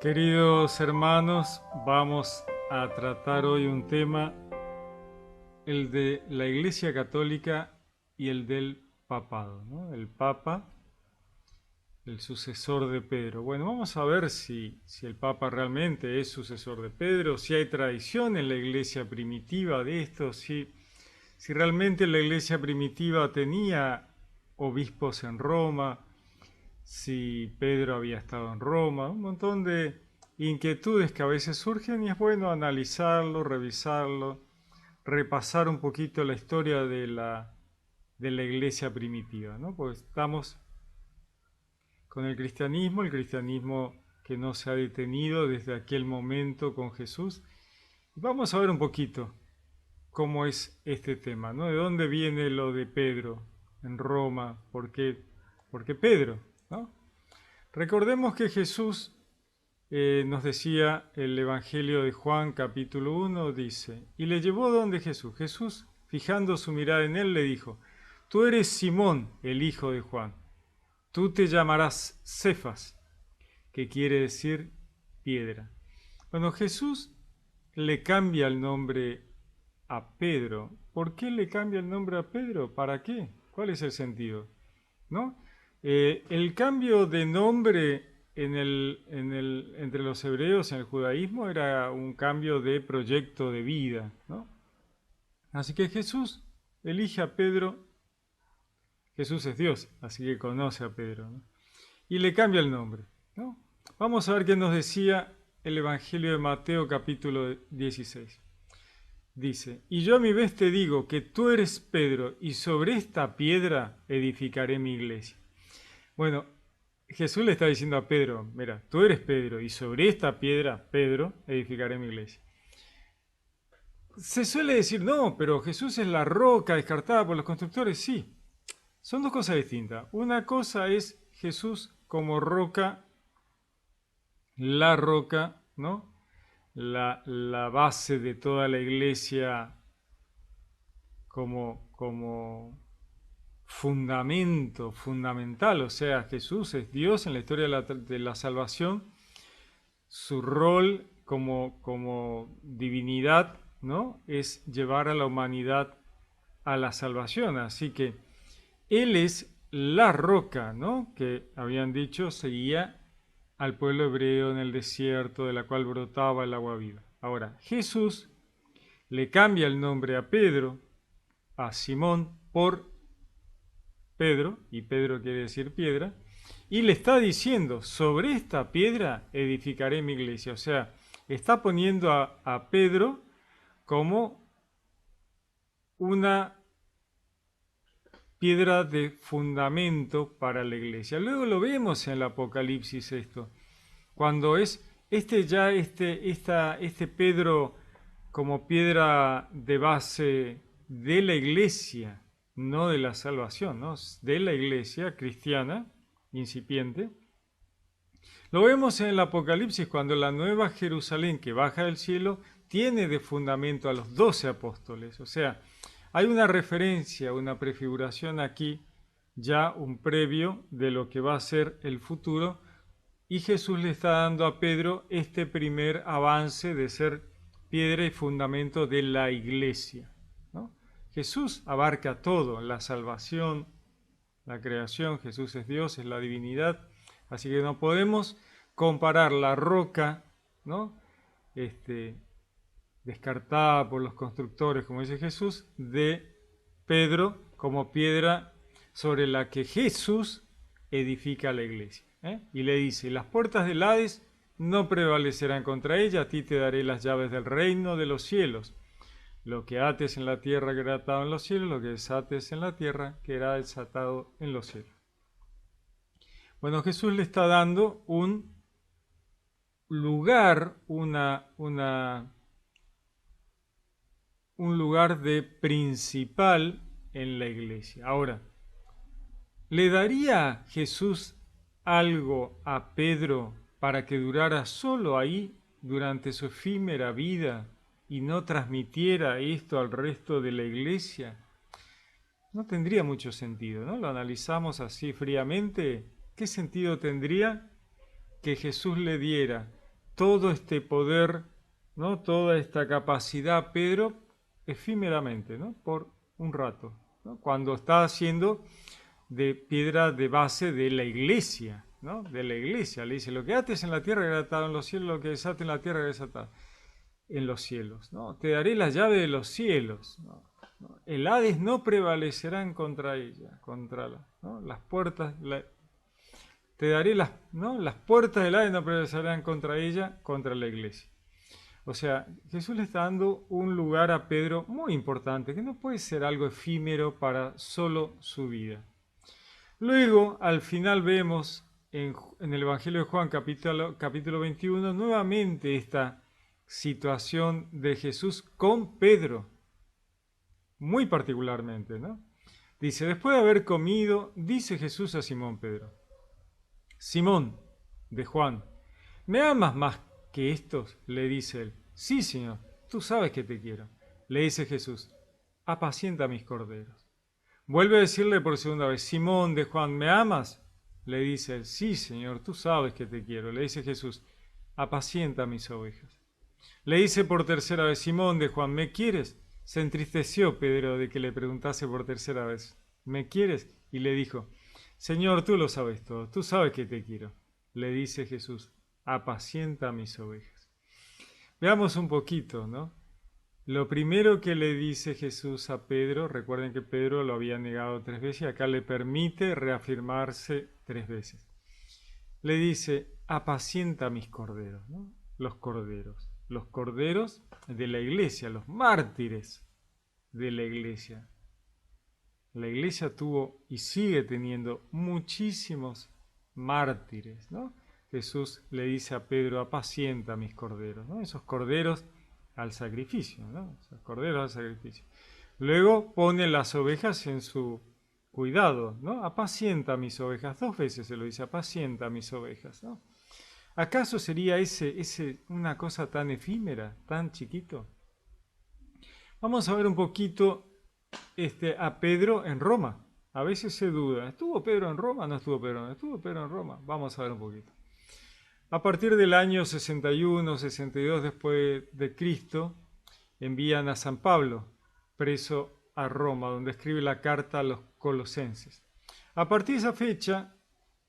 Queridos hermanos, vamos a tratar hoy un tema, el de la Iglesia Católica y el del papado, ¿no? El Papa, el sucesor de Pedro. Bueno, vamos a ver si el Papa realmente es sucesor de Pedro, si hay tradición en la Iglesia primitiva de esto, si realmente la Iglesia primitiva tenía obispos en Roma, si Pedro había estado en Roma, un montón de inquietudes que a veces surgen y es bueno analizarlo, revisarlo, repasar un poquito la historia de la iglesia primitiva, ¿no? Pues estamos con el cristianismo que no se ha detenido desde aquel momento con Jesús. Vamos a ver un poquito cómo es este tema, ¿no? ¿De dónde viene lo de Pedro en Roma? ¿Por qué Pedro? ¿No? Recordemos que Jesús nos decía el Evangelio de Juan capítulo 1, dice, y le llevó donde Jesús. Jesús, fijando su mirada en él, le dijo, tú eres Simón, el hijo de Juan, tú te llamarás Cefas, que quiere decir piedra. Bueno, Jesús le cambia el nombre a Pedro. ¿Por qué le cambia el nombre a Pedro? ¿Para qué? ¿Cuál es el sentido? ¿No? El cambio de nombre entre los hebreos en el judaísmo era un cambio de proyecto de vida, ¿no? Así que Jesús elige a Pedro. Jesús es Dios, así que conoce a Pedro, ¿no? Y le cambia el nombre, ¿no? Vamos a ver qué nos decía el Evangelio de Mateo capítulo 16. Dice, y yo a mi vez te digo que tú eres Pedro y sobre esta piedra edificaré mi iglesia. Bueno, Jesús le está diciendo a Pedro, mira, tú eres Pedro y sobre esta piedra, Pedro, edificaré mi iglesia. Se suele decir, no, pero Jesús es la roca descartada por los constructores. Sí, son dos cosas distintas. Una cosa es Jesús como roca, la roca, ¿no? La base de toda la iglesia como fundamento, fundamental. O sea, Jesús es Dios en la historia de la salvación. Su rol como divinidad, ¿no? Es llevar a la humanidad a la salvación. Así que Él es la roca, ¿no? Que habían dicho seguía al pueblo hebreo en el desierto, de la cual brotaba el agua viva. Ahora, Jesús le cambia el nombre a Pedro, a Simón, por Pedro, y Pedro quiere decir piedra, y le está diciendo, sobre esta piedra edificaré mi iglesia. O sea, está poniendo a Pedro como una piedra de fundamento para la iglesia. Luego lo vemos en el Apocalipsis esto, cuando es este Pedro como piedra de base de la iglesia, no de la salvación, ¿no? De la iglesia cristiana incipiente. Lo vemos en el Apocalipsis cuando la nueva Jerusalén que baja del cielo tiene de fundamento a los 12 apóstoles. O sea, hay una referencia, una prefiguración aquí, ya un previo de lo que va a ser el futuro, y Jesús le está dando a Pedro este primer avance de ser piedra y fundamento de la iglesia, ¿no? Jesús abarca todo, la salvación, la creación, Jesús es Dios, es la divinidad, así que no podemos comparar la roca, ¿no? Descartada por los constructores, como dice Jesús, de Pedro como piedra sobre la que Jesús edifica la iglesia, ¿eh? Y le dice, las puertas del Hades no prevalecerán contra ella, a ti te daré las llaves del reino de los cielos. Lo que ates en la tierra quedará atado en los cielos, lo que desates en la tierra quedará desatado en los cielos. Bueno, Jesús le está dando un lugar, un lugar de principal en la iglesia. Ahora, ¿le daría Jesús algo a Pedro para que durara solo ahí durante su efímera vida y no transmitiera esto al resto de la iglesia? No tendría mucho sentido, ¿no? Lo analizamos así fríamente. ¿Qué sentido tendría que Jesús le diera todo este poder, ¿no? Toda esta capacidad a Pedro efímeramente, ¿no? Por un rato, ¿no? Cuando está haciendo de piedra de base de la iglesia, ¿no? De la iglesia. Le dice, lo que ates en la tierra quedará atado en los cielos, lo que desates en la tierra quedará desatado en los cielos, ¿no? Te daré la llave de los cielos, ¿no? El Hades no prevalecerán contra ella, ¿no? Las puertas, te daré ¿no? Las puertas del Hades no prevalecerán contra ella, contra la iglesia. O sea, Jesús le está dando un lugar a Pedro muy importante, que no puede ser algo efímero para solo su vida. Luego, al final vemos en el Evangelio de Juan, capítulo 21, nuevamente esta situación de Jesús con Pedro, muy particularmente, ¿no? Dice, después de haber comido, dice Jesús a Simón Pedro, Simón, de Juan, ¿me amas más que estos? Le dice él. Sí, Señor, tú sabes que te quiero. Le dice Jesús, apacienta mis corderos. Vuelve a decirle por segunda vez, Simón de Juan, ¿me amas? Le dice él, sí, Señor, tú sabes que te quiero. Le dice Jesús, apacienta mis ovejas. Le dice por tercera vez, Simón de Juan, ¿me quieres? Se entristeció Pedro de que le preguntase por tercera vez, ¿me quieres? Y le dijo, Señor, tú lo sabes todo, tú sabes que te quiero. Le dice Jesús, apacienta mis ovejas. Veamos un poquito, ¿no? Lo primero que le dice Jesús a Pedro, recuerden que Pedro lo había negado 3 veces, y acá le permite reafirmarse 3 veces. Le dice, apacienta mis corderos, ¿no? Los corderos de la iglesia, los mártires de la iglesia. La iglesia tuvo y sigue teniendo muchísimos mártires, ¿no? Jesús le dice a Pedro, apacienta mis corderos, ¿no? Esos corderos al sacrificio, ¿no? Esos corderos al sacrificio. Luego pone las ovejas en su cuidado, ¿no? Apacienta mis ovejas. 2 veces se lo dice, apacienta mis ovejas, ¿no? ¿Acaso sería una cosa tan efímera, tan chiquito? Vamos a ver un poquito a Pedro en Roma. A veces se duda, ¿estuvo Pedro en Roma? No estuvo Pedro, ¿estuvo Pedro en Roma? Vamos a ver un poquito. A partir del año 61, 62 después de Cristo, envían a San Pablo, preso a Roma, donde escribe la carta a los colosenses. A partir de esa fecha,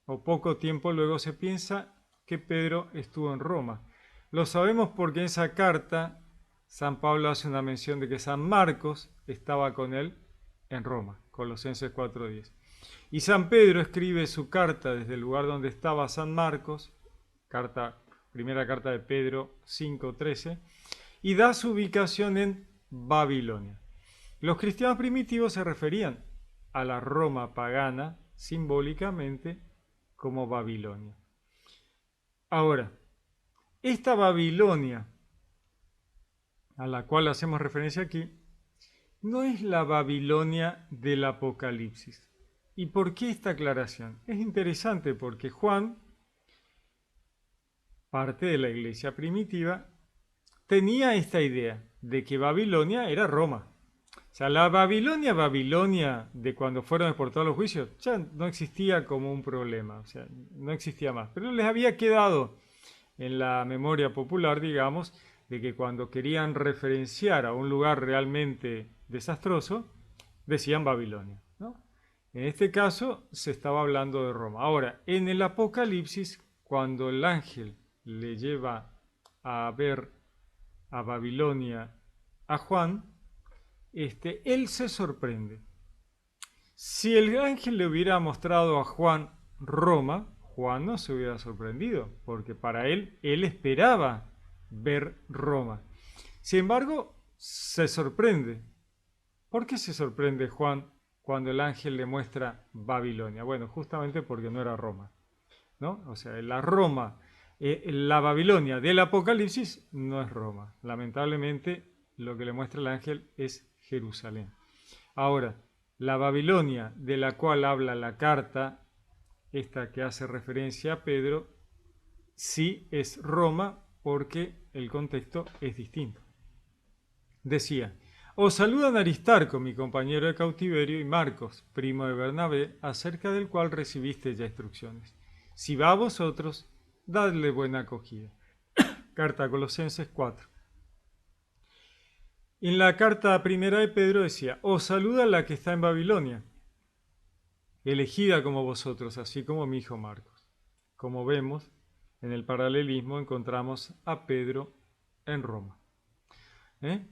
o poco tiempo luego, se piensa que Pedro estuvo en Roma. Lo sabemos porque en esa carta San Pablo hace una mención de que San Marcos estaba con él en Roma, Colosenses 4:10. Y San Pedro escribe su carta desde el lugar donde estaba San Marcos, primera carta de Pedro 5:13, y da su ubicación en Babilonia. Los cristianos primitivos se referían a la Roma pagana simbólicamente como Babilonia. Ahora, esta Babilonia a la cual hacemos referencia aquí, no es la Babilonia del Apocalipsis. ¿Y por qué esta aclaración? Es interesante porque Juan, parte de la iglesia primitiva, tenía esta idea de que Babilonia era Roma. O sea, la Babilonia de cuando fueron exportados los juicios, ya no existía como un problema, o sea, no existía más. Pero les había quedado en la memoria popular, digamos, de que cuando querían referenciar a un lugar realmente desastroso, decían Babilonia, ¿no? En este caso se estaba hablando de Roma. Ahora, en el Apocalipsis, cuando el ángel le lleva a ver a Babilonia a Juan, él se sorprende. Si el ángel le hubiera mostrado a Juan Roma, Juan no se hubiera sorprendido, porque para él esperaba ver Roma. Sin embargo, se sorprende. ¿Por qué se sorprende Juan cuando el ángel le muestra Babilonia? Bueno, justamente porque no era Roma, ¿no? O sea, la Babilonia del Apocalipsis no es Roma. Lamentablemente, lo que le muestra el ángel es Jerusalén. Ahora, la Babilonia de la cual habla la carta, esta que hace referencia a Pedro, sí es Roma porque el contexto es distinto. Decía, os saludan Aristarco, mi compañero de cautiverio, y Marcos, primo de Bernabé, acerca del cual recibiste ya instrucciones. Si va a vosotros, dadle buena acogida. Carta a Colosenses 4. En la carta primera de Pedro decía, os saluda la que está en Babilonia, elegida como vosotros, así como mi hijo Marcos. Como vemos, en el paralelismo encontramos a Pedro en Roma.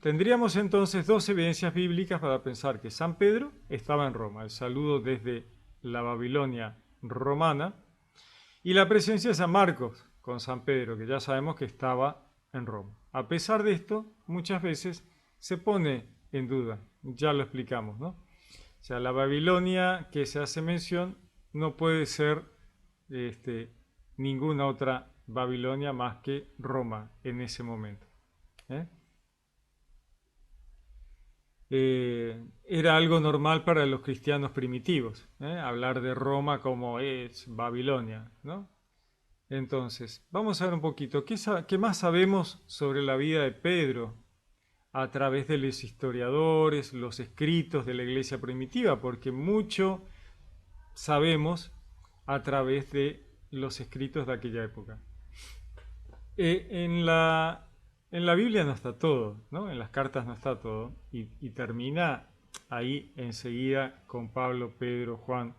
Tendríamos entonces dos evidencias bíblicas para pensar que San Pedro estaba en Roma, el saludo desde la Babilonia romana, y la presencia de San Marcos con San Pedro, que ya sabemos que estaba en Roma. A pesar de esto, muchas veces se pone en duda, ya lo explicamos, ¿no? O sea, la Babilonia que se hace mención no puede ser ninguna otra Babilonia más que Roma en ese momento. Era algo normal para los cristianos primitivos, hablar de Roma como es Babilonia, ¿no? Entonces, vamos a ver un poquito, ¿qué más sabemos sobre la vida de Pedro a través de los historiadores, los escritos de la iglesia primitiva? Porque mucho sabemos a través de los escritos de aquella época. En la Biblia no está todo, ¿no? En las cartas no está todo, y termina ahí enseguida con Pablo, Pedro, Juan.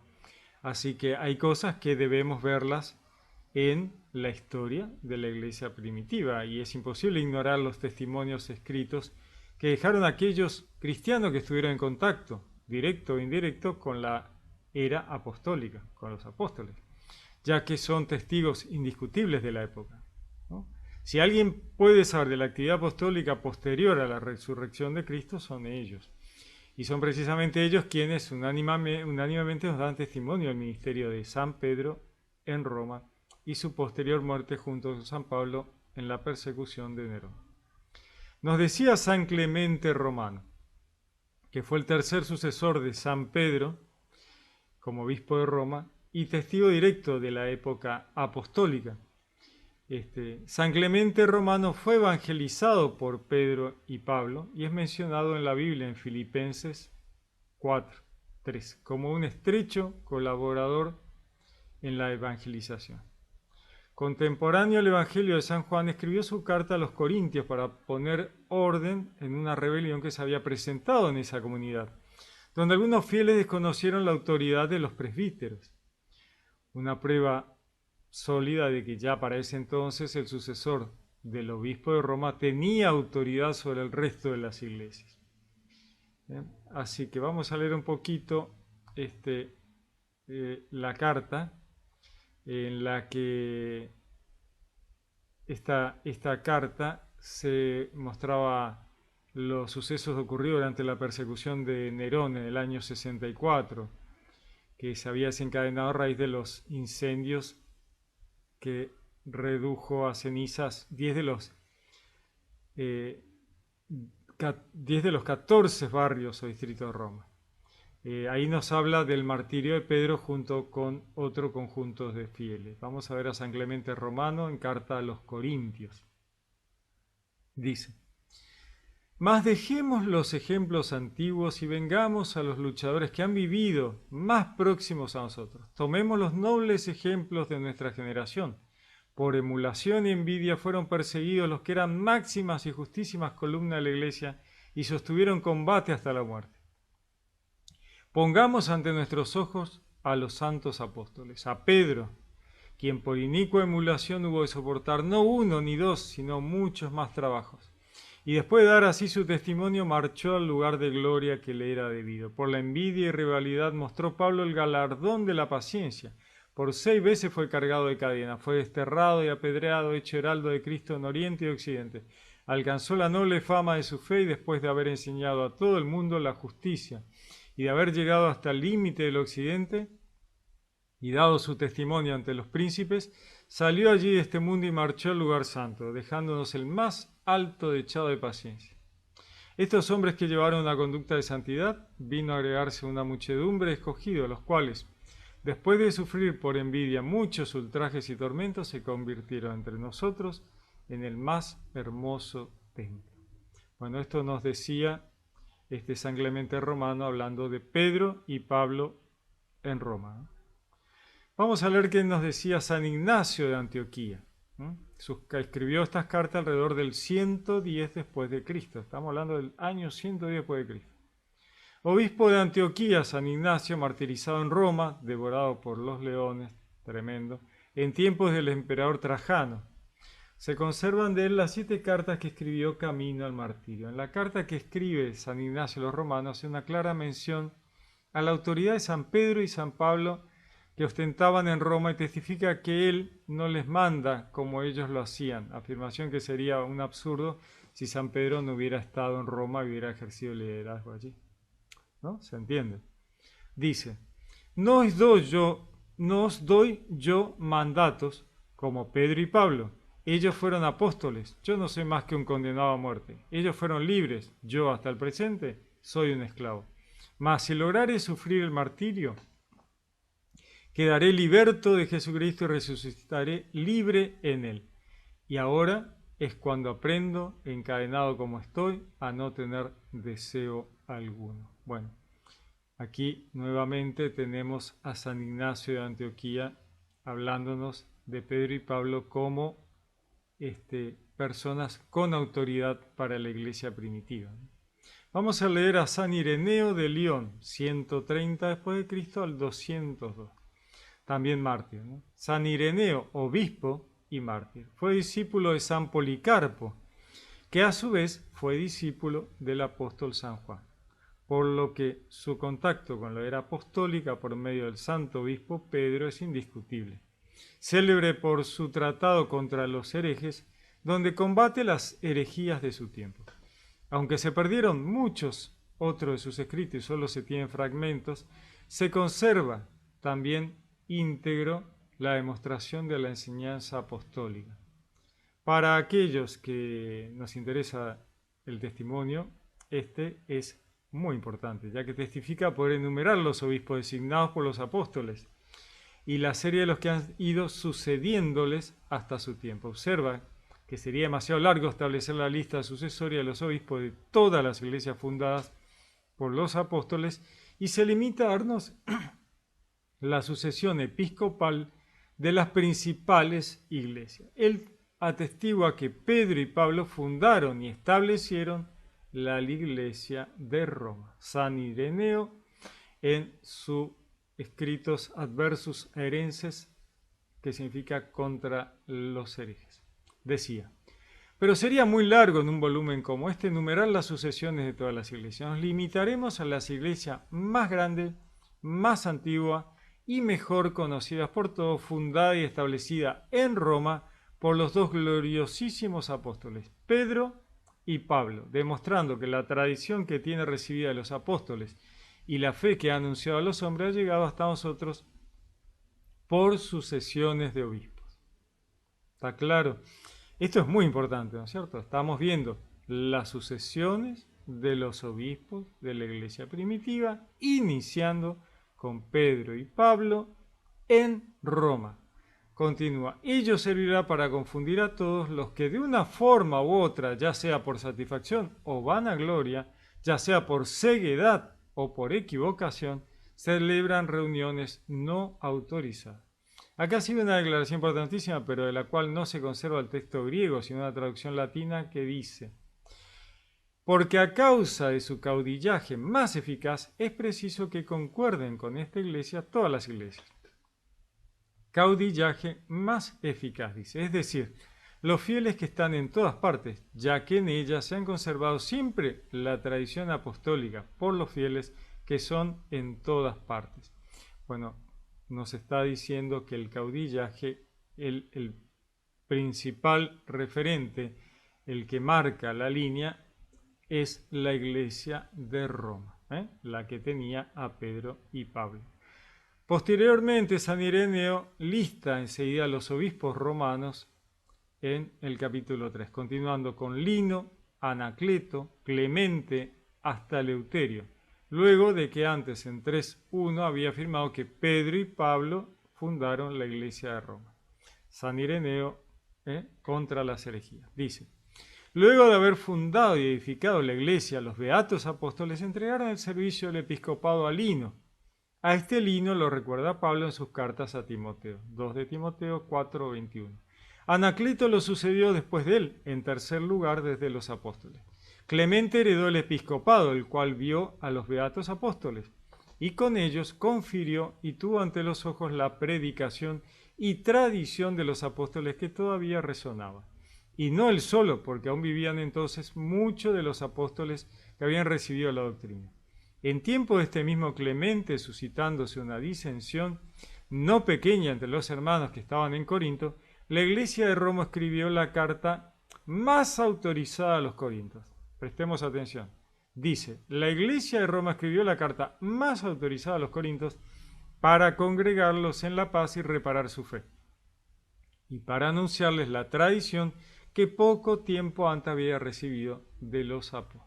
Así que hay cosas que debemos verlas en la historia de la iglesia primitiva, y es imposible ignorar los testimonios escritos que dejaron aquellos cristianos que estuvieron en contacto, directo o indirecto, con la era apostólica, con los apóstoles, ya que son testigos indiscutibles de la época, ¿no? Si alguien puede saber de la actividad apostólica posterior a la resurrección de Cristo, son ellos. Y son precisamente ellos quienes unánimemente nos dan testimonio del ministerio de San Pedro en Roma y su posterior muerte junto con San Pablo en la persecución de Nerón. Nos decía San Clemente Romano, que fue el tercer sucesor de San Pedro como obispo de Roma y testigo directo de la época apostólica. San Clemente Romano fue evangelizado por Pedro y Pablo y es mencionado en la Biblia en Filipenses 4:3 como un estrecho colaborador en la evangelización. Contemporáneo al Evangelio de San Juan, escribió su carta a los Corintios para poner orden en una rebelión que se había presentado en esa comunidad, donde algunos fieles desconocieron la autoridad de los presbíteros. Una prueba sólida de que ya para ese entonces el sucesor del obispo de Roma tenía autoridad sobre el resto de las iglesias. Así que vamos a leer un poquito la carta en la que esta carta se mostraba los sucesos ocurridos durante la persecución de Nerón en el año 64, que se había desencadenado a raíz de los incendios que redujo a cenizas 10 de los 14 barrios o distritos de Roma. Ahí nos habla del martirio de Pedro junto con otro conjunto de fieles. Vamos a ver a San Clemente Romano en carta a los Corintios. Dice: mas dejemos los ejemplos antiguos y vengamos a los luchadores que han vivido más próximos a nosotros. Tomemos los nobles ejemplos de nuestra generación. Por emulación y envidia fueron perseguidos los que eran máximas y justísimas columnas de la iglesia y sostuvieron combate hasta la muerte. Pongamos ante nuestros ojos a los santos apóstoles, a Pedro, quien por inicua emulación hubo de soportar no uno ni dos, sino muchos más trabajos. Y después de dar así su testimonio, marchó al lugar de gloria que le era debido. Por la envidia y rivalidad mostró Pablo el galardón de la paciencia. Por 6 veces fue cargado de cadena, fue desterrado y apedreado, hecho heraldo de Cristo en Oriente y Occidente. Alcanzó la noble fama de su fe y después de haber enseñado a todo el mundo la justicia y de haber llegado hasta el límite del Occidente y dado su testimonio ante los príncipes, salió allí de este mundo y marchó al lugar santo, dejándonos el más alto dechado de paciencia. Estos hombres que llevaron una conducta de santidad, vino a agregarse una muchedumbre escogida, los cuales, después de sufrir por envidia muchos ultrajes y tormentos, se convirtieron entre nosotros en el más hermoso templo. Bueno, esto nos decía San Clemente Romano hablando de Pedro y Pablo en Roma. Vamos a leer qué nos decía San Ignacio de Antioquía. Escribió estas cartas alrededor del 110 después de Cristo. Estamos hablando del año 110 después de Cristo. Obispo de Antioquía, San Ignacio, martirizado en Roma, devorado por los leones, tremendo, en tiempos del emperador Trajano. Se conservan de él las 7 cartas que escribió camino al martirio. En la carta que escribe San Ignacio a los romanos hace una clara mención a la autoridad de San Pedro y San Pablo que ostentaban en Roma y testifica que él no les manda como ellos lo hacían, afirmación que sería un absurdo si San Pedro no hubiera estado en Roma y hubiera ejercido liderazgo allí. ¿No? ¿Se entiende? Dice, no os doy yo mandatos como Pedro y Pablo. Ellos fueron apóstoles, yo no soy más que un condenado a muerte. Ellos fueron libres, yo hasta el presente soy un esclavo. Mas si lograre sufrir el martirio, quedaré liberto de Jesucristo y resucitaré libre en él. Y ahora es cuando aprendo, encadenado como estoy, a no tener deseo alguno. Bueno, aquí nuevamente tenemos a San Ignacio de Antioquía hablándonos de Pedro y Pablo como personas con autoridad para la iglesia primitiva. Vamos a leer a San Ireneo de León, 130 después de Cristo al 202. También mártir, ¿no? San Ireneo, obispo y mártir, fue discípulo de San Policarpo, que a su vez fue discípulo del apóstol San Juan, por lo que su contacto con la era apostólica por medio del santo obispo Pedro es indiscutible. Célebre por su tratado contra los herejes, donde combate las herejías de su tiempo. Aunque se perdieron muchos otros de sus escritos y solo se tienen fragmentos, se conserva también íntegro la demostración de la enseñanza apostólica. Para aquellos que nos interesa el testimonio, este es muy importante, ya que testifica por enumerar los obispos designados por los apóstoles y la serie de los que han ido sucediéndoles hasta su tiempo. Observa que sería demasiado largo establecer la lista sucesoria de los obispos de todas las iglesias fundadas por los apóstoles y se limita a darnos la sucesión episcopal de las principales iglesias. Él atestigua que Pedro y Pablo fundaron y establecieron la iglesia de Roma. San Ireneo, en sus escritos Adversus Herenses, que significa contra los herejes, decía: pero sería muy largo en un volumen como este enumerar las sucesiones de todas las iglesias. Nos limitaremos a las iglesias más grandes, más antiguas y mejor conocidas por todos, fundada y establecida en Roma por los dos gloriosísimos apóstoles, Pedro y Pablo, demostrando que la tradición que tiene recibida de los apóstoles y la fe que ha anunciado a los hombres ha llegado hasta nosotros por sucesiones de obispos. ¿Está claro? Esto es muy importante, ¿no es cierto? Estamos viendo las sucesiones de los obispos de la iglesia primitiva, iniciando con Pedro y Pablo en Roma. Continúa, ello servirá para confundir a todos los que de una forma u otra, ya sea por satisfacción o vanagloria, ya sea por ceguedad o por equivocación, celebran reuniones no autorizadas. Acá sigue una declaración importantísima, pero de la cual no se conserva el texto griego, sino una traducción latina que dice: porque a causa de su caudillaje más eficaz, es preciso que concuerden con esta iglesia todas las iglesias. Caudillaje más eficaz, dice, es decir, los fieles que están en todas partes, ya que en ellas se han conservado siempre la tradición apostólica por los fieles que son en todas partes. Bueno, nos está diciendo que el caudillaje, el principal referente, el que marca la línea, es la iglesia de Roma, la que tenía a Pedro y Pablo. Posteriormente, San Ireneo lista enseguida a los obispos romanos en el capítulo 3, continuando con Lino, Anacleto, Clemente, hasta Eleuterio, luego de que antes en 3.1 había afirmado que Pedro y Pablo fundaron la iglesia de Roma. San Ireneo contra las herejías. Dice: luego de haber fundado y edificado la iglesia, los beatos apóstoles entregaron el servicio del episcopado a Lino. A este Lino lo recuerda Pablo en sus cartas a Timoteo, 2 de Timoteo 4:21. Anacleto lo sucedió después de él, en tercer lugar desde los apóstoles. Clemente heredó el episcopado, el cual vio a los beatos apóstoles, y con ellos confirió y tuvo ante los ojos la predicación y tradición de los apóstoles que todavía resonaba. Y no él solo, porque aún vivían entonces muchos de los apóstoles que habían recibido la doctrina. En tiempo de este mismo Clemente, suscitándose una disensión no pequeña entre los hermanos que estaban en Corinto, la iglesia de Roma escribió la carta más autorizada a los corintios. Prestemos atención. Dice, la iglesia de Roma escribió la carta más autorizada a los corintios para congregarlos en la paz y reparar su fe, y para anunciarles la tradición que poco tiempo antes había recibido de los apóstoles.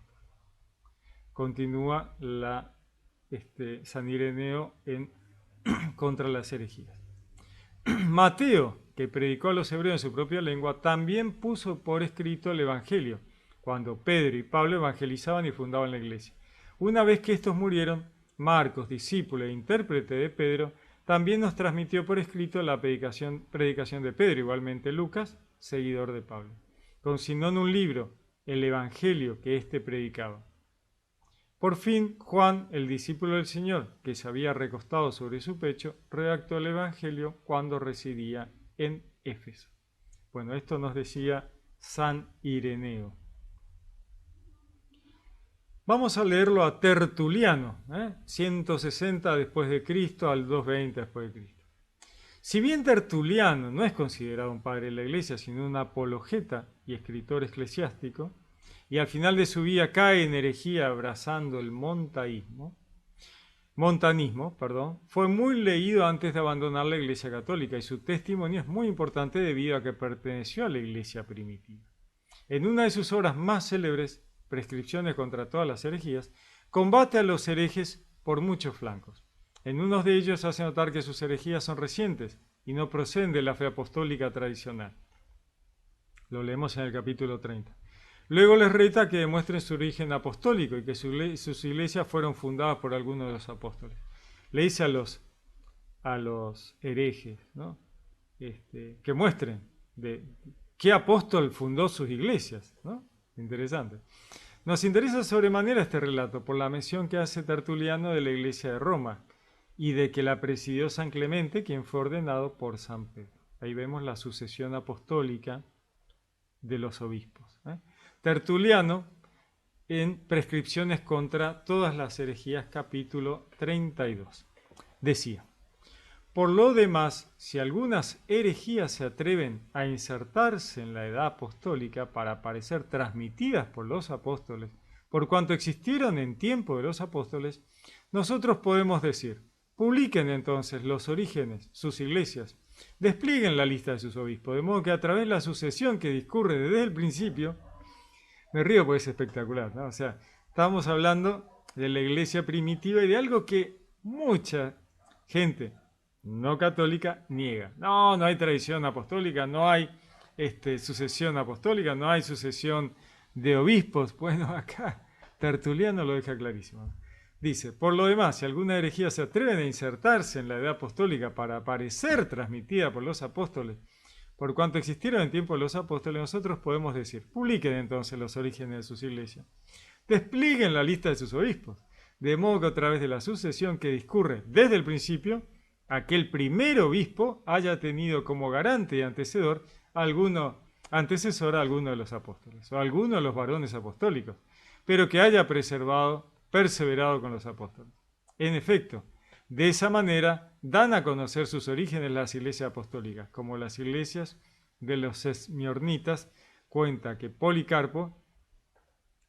Continúa San Ireneo en contra las herejías. Mateo, que predicó a los hebreos en su propia lengua, también puso por escrito el Evangelio, cuando Pedro y Pablo evangelizaban y fundaban la iglesia. Una vez que estos murieron, Marcos, discípulo e intérprete de Pedro, también nos transmitió por escrito la predicación de Pedro, igualmente Lucas, seguidor de Pablo. Consignó en un libro el Evangelio que éste predicaba. Por fin, Juan, el discípulo del Señor, que se había recostado sobre su pecho, redactó el Evangelio cuando residía en Éfeso. Bueno, esto nos decía San Ireneo. Vamos a leerlo a Tertuliano, 160 después de Cristo al 220 después de Cristo. Si bien Tertuliano no es considerado un padre de la Iglesia, sino un apologeta y escritor eclesiástico, y al final de su vida cae en herejía abrazando el montanismo, fue muy leído antes de abandonar la Iglesia Católica y su testimonio es muy importante debido a que perteneció a la Iglesia primitiva. En una de sus obras más célebres, Prescripciones contra todas las herejías, combate a los herejes por muchos flancos. En uno de ellos hace notar que sus herejías son recientes y no proceden de la fe apostólica tradicional. Lo leemos en el capítulo 30. Luego les reta que demuestren su origen apostólico y que sus iglesias fueron fundadas por algunos de los apóstoles. Le dice a los herejes, ¿no? Que muestren de qué apóstol fundó sus iglesias, ¿no? Interesante. Nos interesa sobremanera este relato por la mención que hace Tertuliano de la iglesia de Roma y de que la presidió San Clemente, quien fue ordenado por San Pedro. Ahí vemos la sucesión apostólica de los obispos. Tertuliano, en Prescripciones contra todas las herejías, capítulo 32, decía: por lo demás, si algunas herejías se atreven a insertarse en la edad apostólica para parecer transmitidas por los apóstoles, por cuanto existieron en tiempo de los apóstoles, nosotros podemos decir, publiquen entonces los orígenes, sus iglesias, desplieguen la lista de sus obispos, de modo que a través de la sucesión que discurre desde el principio, me río porque es espectacular, ¿no? O sea, estamos hablando de la iglesia primitiva y de algo que mucha gente no católica niega. No hay tradición apostólica, no hay sucesión apostólica, no hay sucesión de obispos. Bueno, acá Tertuliano lo deja clarísimo. Dice, por lo demás, si alguna herejía se atreve a insertarse en la edad apostólica para parecer transmitida por los apóstoles, por cuanto existieron en tiempo de los apóstoles, nosotros podemos decir, publiquen entonces los orígenes de sus iglesias, desplieguen la lista de sus obispos, de modo que a través de la sucesión que discurre desde el principio, aquel primer obispo haya tenido como garante y antecesor a alguno de los apóstoles, o a alguno de los varones apostólicos, pero que haya perseverado con los apóstoles. En efecto, de esa manera dan a conocer sus orígenes las iglesias apostólicas, como las iglesias de los esmirnitas. Cuenta que Policarpo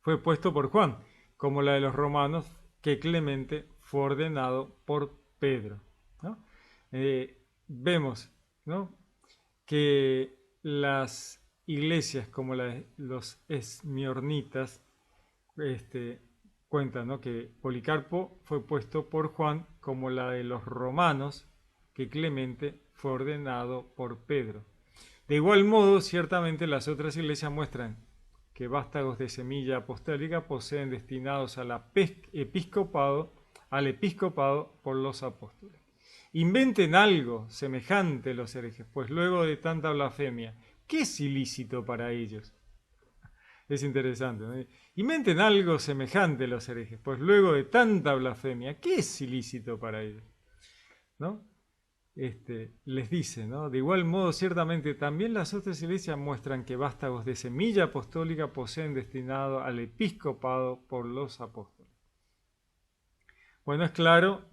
fue puesto por Juan, como la de los romanos, que Clemente fue ordenado por Pedro, ¿no? Vemos, ¿no?, que las iglesias como la de los esmirnitas cuentan, ¿no?, que Policarpo fue puesto por Juan, como la de los romanos, que Clemente fue ordenado por Pedro. De igual modo, ciertamente las otras iglesias muestran que vástagos de semilla apostólica poseen destinados al episcopado por los apóstoles. Inventen algo semejante los herejes, pues luego de tanta blasfemia, ¿Qué es ilícito para ellos? Es interesante, ¿no? Inventen algo semejante los herejes, pues luego de tanta blasfemia, ¿qué es ilícito para ellos? ¿No? Les dice, ¿no? De igual modo, ciertamente también las otras iglesias muestran que vástagos de semilla apostólica poseen destinado al episcopado por los apóstoles. Bueno, es claro,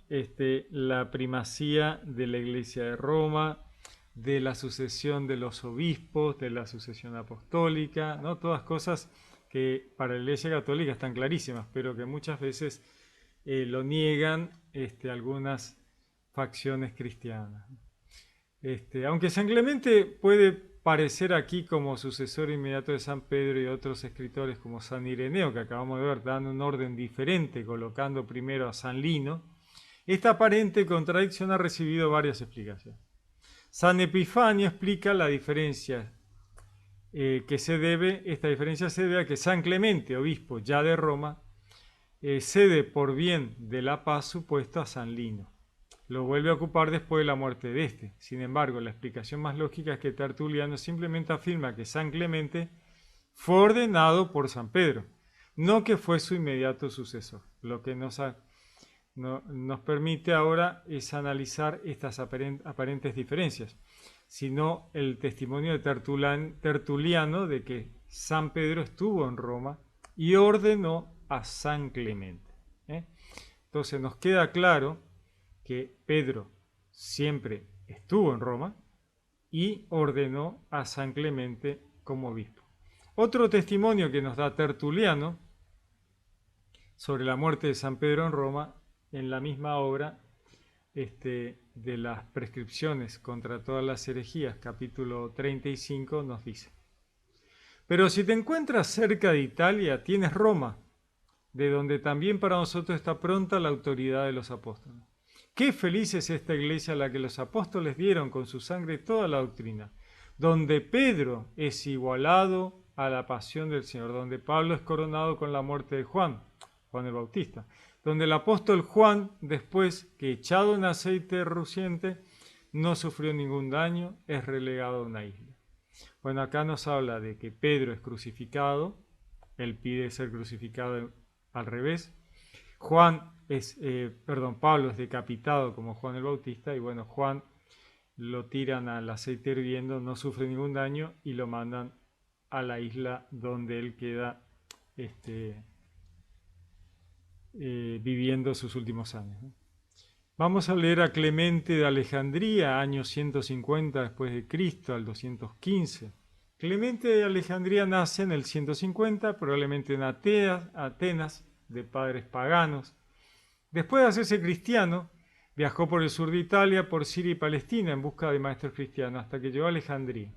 la primacía de la Iglesia de Roma, de la sucesión de los obispos, de la sucesión apostólica, ¿no? Todas cosas que para la Iglesia Católica están clarísimas, pero que muchas veces lo niegan algunas facciones cristianas. Aunque San Clemente puede parecer aquí como sucesor inmediato de San Pedro y otros escritores como San Ireneo, que acabamos de ver, dan un orden diferente, colocando primero a San Lino, esta aparente contradicción ha recibido varias explicaciones. San Epifanio explica la diferencia esta diferencia se debe a que San Clemente, obispo ya de Roma, cede por bien de la paz supuesto a San Lino. Lo vuelve a ocupar después de la muerte de este. Sin embargo, la explicación más lógica es que Tertuliano simplemente afirma que San Clemente fue ordenado por San Pedro, no que fue su inmediato sucesor. Lo que nos permite ahora es analizar estas aparentes diferencias, sino el testimonio de Tertuliano de que San Pedro estuvo en Roma y ordenó a San Clemente. Entonces nos queda claro que Pedro siempre estuvo en Roma y ordenó a San Clemente como obispo. Otro testimonio que nos da Tertuliano sobre la muerte de San Pedro en Roma, en la misma obra de las prescripciones contra todas las herejías, capítulo 35, nos dice: pero si te encuentras cerca de Italia, tienes Roma, de donde también para nosotros está pronta la autoridad de los apóstoles. Qué feliz es esta iglesia a la que los apóstoles dieron con su sangre toda la doctrina, donde Pedro es igualado a la pasión del Señor, donde Pablo es coronado con la muerte de Juan el Bautista, donde el apóstol Juan, después que echado en aceite rociente, no sufrió ningún daño, es relegado a una isla. Bueno, acá nos habla de que Pedro es crucificado, él pide ser crucificado al revés. Pablo es decapitado como Juan el Bautista, y bueno, Juan lo tiran al aceite hirviendo, no sufre ningún daño y lo mandan a la isla donde él queda viviendo sus últimos años. Vamos a leer a Clemente de Alejandría, año 150 después de Cristo, al 215. Clemente de Alejandría nace en el 150, probablemente en Atenas, de padres paganos. Después de hacerse cristiano, viajó por el sur de Italia, por Siria y Palestina en busca de maestros cristianos, hasta que llegó a Alejandría.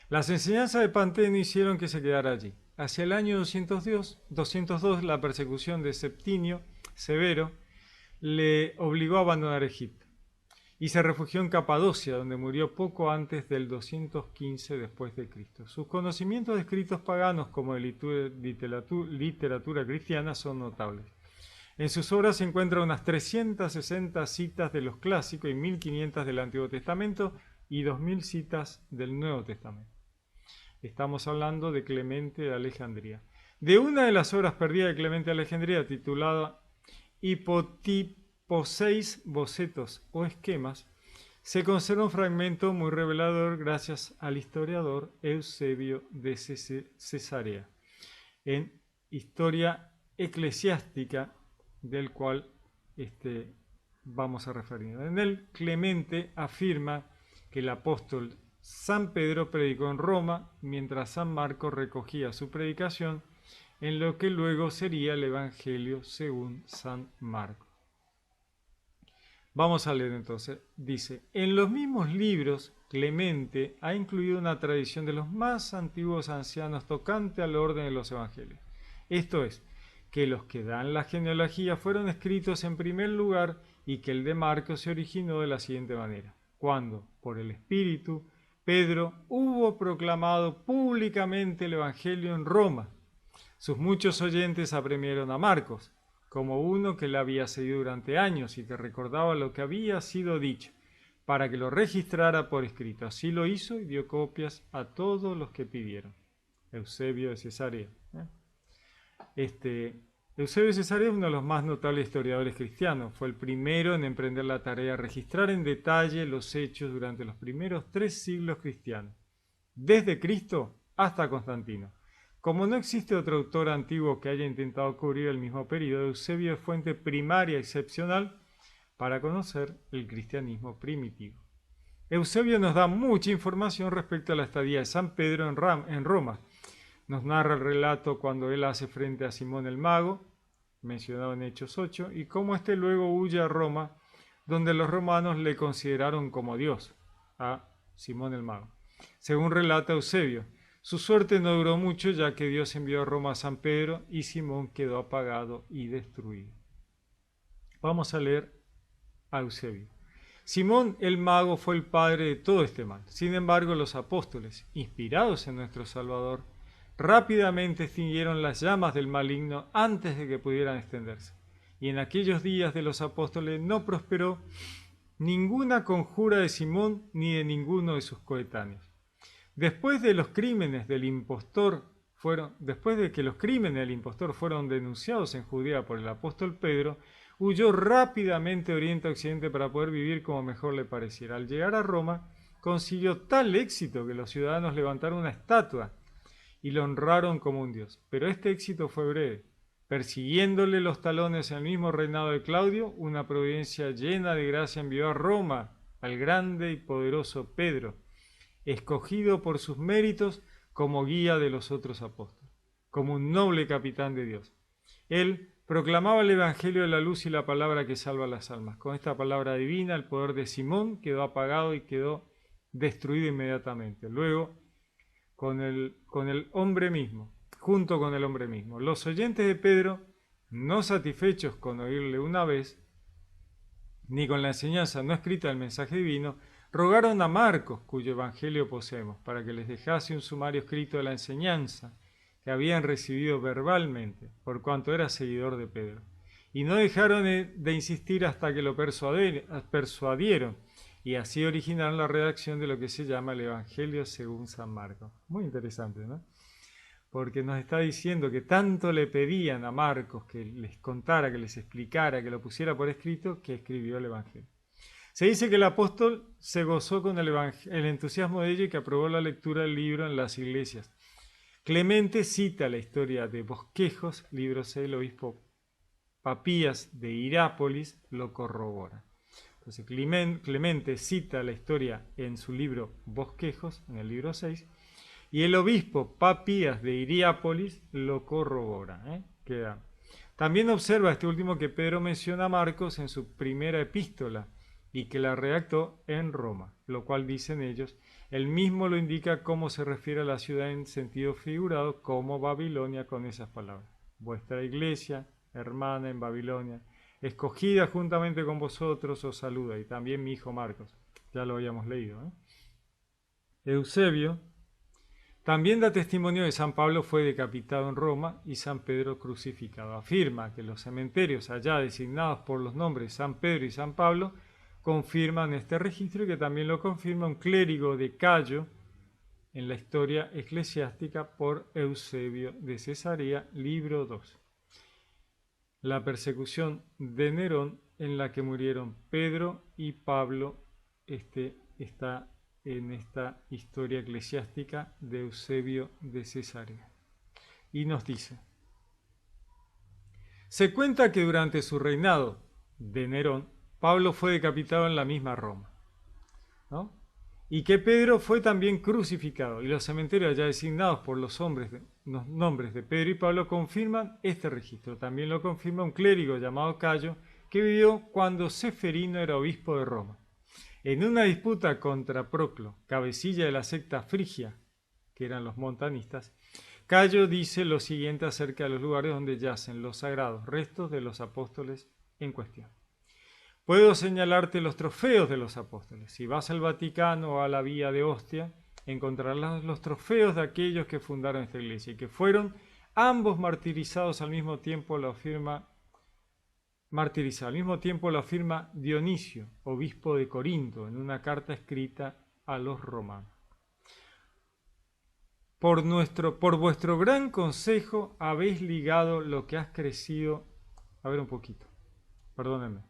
Las enseñanzas de Panteno hicieron que se quedara allí. Hacia el año 202, la persecución de Septimio Severo le obligó a abandonar Egipto y se refugió en Capadocia, donde murió poco antes del 215 después de Cristo. Sus conocimientos de escritos paganos como de literatura cristiana son notables. En sus obras se encuentran unas 360 citas de los clásicos y 1500 del Antiguo Testamento y 2000 citas del Nuevo Testamento. Estamos hablando de Clemente de Alejandría. De una de las obras perdidas de Clemente de Alejandría, titulada Hipotiposeis bocetos o esquemas, se conserva un fragmento muy revelador gracias al historiador Eusebio de Cesarea, en Historia Eclesiástica, del cual vamos a referirnos. En él, Clemente afirma que el apóstol San Pedro predicó en Roma, mientras San Marcos recogía su predicación en lo que luego sería el Evangelio según San Marcos. Vamos a leer entonces. Dice: en los mismos libros, Clemente ha incluido una tradición de los más antiguos ancianos tocante al orden de los evangelios. Esto es, que los que dan la genealogía fueron escritos en primer lugar y que el de Marcos se originó de la siguiente manera: cuando, por el Espíritu, Pedro hubo proclamado públicamente el Evangelio en Roma, sus muchos oyentes apremiaron a Marcos, como uno que le había seguido durante años y que recordaba lo que había sido dicho. para que lo registrara por escrito. Así lo hizo y dio copias a todos los que pidieron. Eusebio de Cesarea. Eusebio de Cesarea es uno de los más notables historiadores cristianos. Fue el primero en emprender la tarea de registrar en detalle los hechos durante los primeros 3 siglos cristianos, desde Cristo hasta Constantino. Como no existe otro autor antiguo que haya intentado cubrir el mismo periodo, Eusebio es fuente primaria excepcional para conocer el cristianismo primitivo. Eusebio nos da mucha información respecto a la estadía de San Pedro en Roma. Nos narra el relato cuando él hace frente a Simón el Mago, mencionado en Hechos 8, y cómo éste luego huye a Roma, donde los romanos le consideraron como Dios, a Simón el Mago. Según relata Eusebio, su suerte no duró mucho, ya que Dios envió a Roma a San Pedro y Simón quedó apagado y destruido. Vamos a leer a Eusebio. Simón el Mago fue el padre de todo este mal. Sin embargo, los apóstoles, inspirados en nuestro Salvador, rápidamente extinguieron las llamas del maligno antes de que pudieran extenderse. Y en aquellos días de los apóstoles no prosperó ninguna conjura de Simón ni de ninguno de sus coetáneos. Después de que los crímenes del impostor fueron denunciados en Judea por el apóstol Pedro, huyó rápidamente Oriente a Occidente para poder vivir como mejor le pareciera. Al llegar a Roma, consiguió tal éxito que los ciudadanos levantaron una estatua y lo honraron como un dios. Pero este éxito fue breve. Persiguiéndole los talones en el mismo reinado de Claudio, una providencia llena de gracia envió a Roma al grande y poderoso Pedro, escogido por sus méritos como guía de los otros apóstoles, como un noble capitán de Dios. Él proclamaba el Evangelio de la luz y la palabra que salva las almas. Con esta palabra divina, el poder de Simón quedó apagado y quedó destruido inmediatamente. Luego, con el hombre mismo, junto con el hombre mismo. Los oyentes de Pedro, no satisfechos con oírle una vez, ni con la enseñanza no escrita del mensaje divino, rogaron a Marcos, cuyo evangelio poseemos, para que les dejase un sumario escrito de la enseñanza que habían recibido verbalmente, por cuanto era seguidor de Pedro. Y no dejaron de insistir hasta que lo persuadieron, y así originaron la redacción de lo que se llama el Evangelio según San Marcos. Muy interesante, ¿no? Porque nos está diciendo que tanto le pedían a Marcos que les contara, que les explicara, que lo pusiera por escrito, que escribió el Evangelio. Se dice que el apóstol se gozó con el entusiasmo de ello y que aprobó la lectura del libro en las iglesias. Clemente cita la historia de Bosquejos, libro 6, el obispo Papías de Hirápolis lo corrobora. Entonces Clemente cita la historia en su libro Bosquejos, en el libro 6, y el obispo Papías de Hirápolis lo corrobora. También observa este último que Pedro menciona a Marcos en su primera epístola y que la redactó en Roma, lo cual dicen ellos, él mismo lo indica cómo se refiere a la ciudad en sentido figurado como Babilonia con esas palabras. Vuestra iglesia, hermana en Babilonia, escogida juntamente con vosotros, os saluda, y también mi hijo Marcos, ya lo habíamos leído. Eusebio también da testimonio de San Pablo fue decapitado en Roma y San Pedro crucificado. Afirma que los cementerios allá designados por los nombres San Pedro y San Pablo confirman este registro y que también lo confirma un clérigo de Cayo en la historia eclesiástica por Eusebio de Cesarea, libro 2. La persecución de Nerón en la que murieron Pedro y Pablo está en esta historia eclesiástica de Eusebio de Cesarea. Y nos dice, se cuenta que durante su reinado de Nerón, Pablo fue decapitado en la misma Roma, ¿no? Y que Pedro fue también crucificado, y los cementerios ya designados por los nombres de Pedro y Pablo confirman este registro. También lo confirma un clérigo llamado Cayo, que vivió cuando Ceferino era obispo de Roma. En una disputa contra Proclo, cabecilla de la secta frigia, que eran los montanistas, Cayo dice lo siguiente acerca de los lugares donde yacen los sagrados restos de los apóstoles en cuestión. Puedo señalarte los trofeos de los apóstoles. Si vas al Vaticano o a la Vía de Ostia, encontrarás los trofeos de aquellos que fundaron esta iglesia y que fueron ambos martirizados al mismo tiempo, lo afirma martirizado. Al mismo tiempo lo afirma Dionisio, obispo de Corinto, en una carta escrita a los romanos. Por vuestro gran consejo habéis ligado lo que has crecido. A ver un poquito, perdónenme.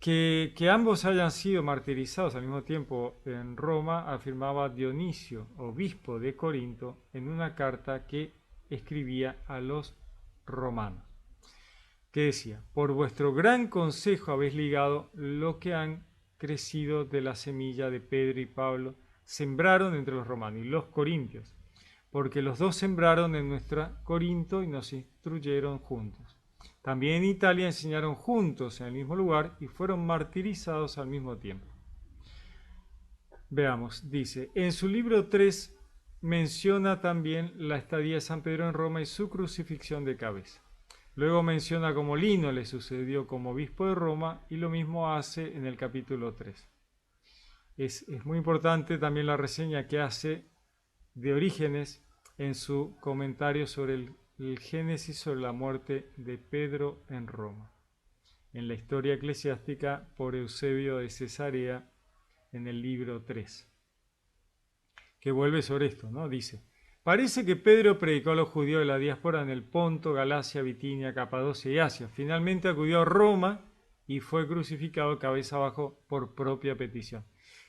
Que ambos hayan sido martirizados al mismo tiempo en Roma, afirmaba Dionisio, obispo de Corinto, en una carta que escribía a los romanos, que decía: por vuestro gran consejo habéis ligado lo que han crecido de la semilla de Pedro y Pablo, sembraron entre los romanos y los corintios, porque los dos sembraron en nuestra Corinto y nos instruyeron juntos. También en Italia enseñaron juntos en el mismo lugar y fueron martirizados al mismo tiempo. Veamos, dice, en su libro 3 menciona también la estadía de San Pedro en Roma y su crucifixión de cabeza. Luego menciona cómo Lino le sucedió como obispo de Roma y lo mismo hace en el capítulo 3. Es muy importante también la reseña que hace de Orígenes en su comentario sobre el Génesis sobre la muerte de Pedro en Roma, en la historia eclesiástica por Eusebio de Cesarea en el libro 3, que vuelve sobre esto, ¿no? Dice, parece que Pedro predicó a los judíos de la diáspora en el Ponto, Galacia, Bitinia, Capadocia y Asia. Finalmente acudió a Roma y fue crucificado cabeza abajo por propia petición.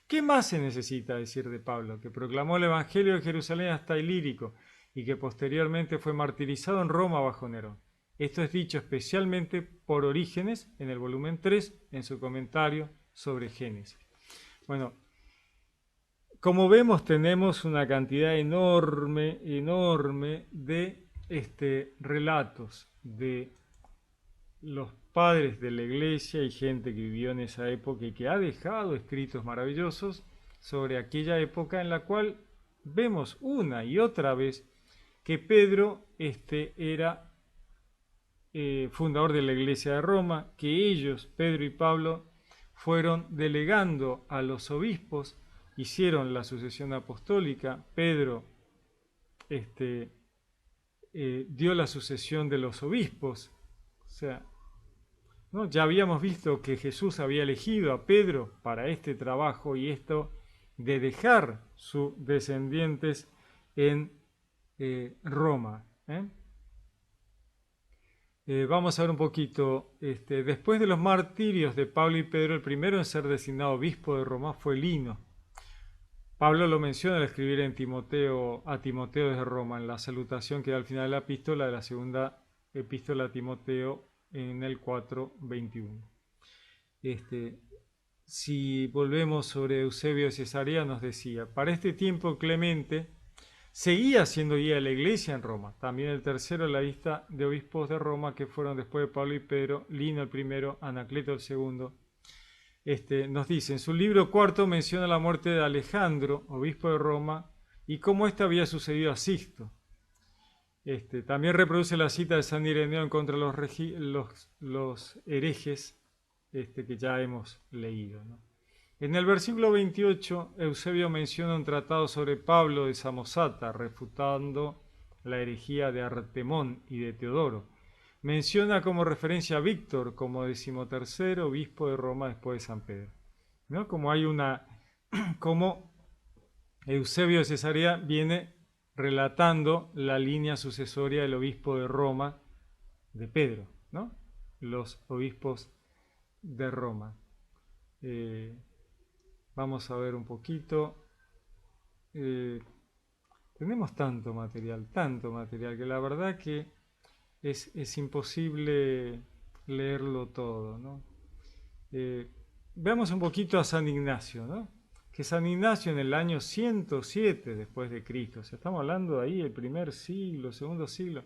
¿Qué más se necesita decir de Pablo? Que proclamó el Evangelio de Jerusalén hasta Ilírico y que posteriormente fue martirizado en Roma bajo Nerón. Esto es dicho especialmente por Orígenes en el volumen 3, en su comentario sobre Génesis. Bueno, como vemos, tenemos una cantidad enorme de relatos de los padres de la iglesia y gente que vivió en esa época y que ha dejado escritos maravillosos sobre aquella época en la cual vemos una y otra vez que Pedro era fundador de la iglesia de Roma, que ellos, Pedro y Pablo, fueron delegando a los obispos, hicieron la sucesión apostólica. Pedro dio la sucesión de los obispos, o sea, ¿no? Ya habíamos visto que Jesús había elegido a Pedro para este trabajo y esto de dejar sus descendientes en Roma. Vamos a ver un poquito, después de los martirios de Pablo y Pedro, el primero en ser designado obispo de Roma fue Lino. Pablo lo menciona al escribir a Timoteo desde Roma, en la salutación que da al final de la epístola, de la segunda epístola a Timoteo, en el 4:21. Si volvemos sobre Eusebio de Cesarea, nos decía, para este tiempo Clemente seguía siendo guía de la iglesia en Roma. También el tercero en la lista de obispos de Roma, que fueron después de Pablo y Pedro, Lino el primero, Anacleto el segundo. Nos dice, en su libro 4 menciona la muerte de Alejandro, obispo de Roma, y cómo esto había sucedido a Sisto. También reproduce la cita de San Ireneo en contra de los herejes que ya hemos leído, ¿no? En el versículo 28, Eusebio menciona un tratado sobre Pablo de Samosata, refutando la herejía de Artemón y de Teodoro. Menciona como referencia a Víctor como 13º obispo de Roma después de San Pedro, ¿no? Como Eusebio de Cesarea viene relatando la línea sucesoria del obispo de Roma de Pedro, ¿no? Los obispos de Roma. Vamos a ver un poquito. Tenemos tanto material, que la verdad que es imposible leerlo todo, ¿no? Veamos un poquito a San Ignacio, ¿no? Que San Ignacio en el año 107 después de Cristo, o sea, estamos hablando de ahí el primer siglo, segundo siglo.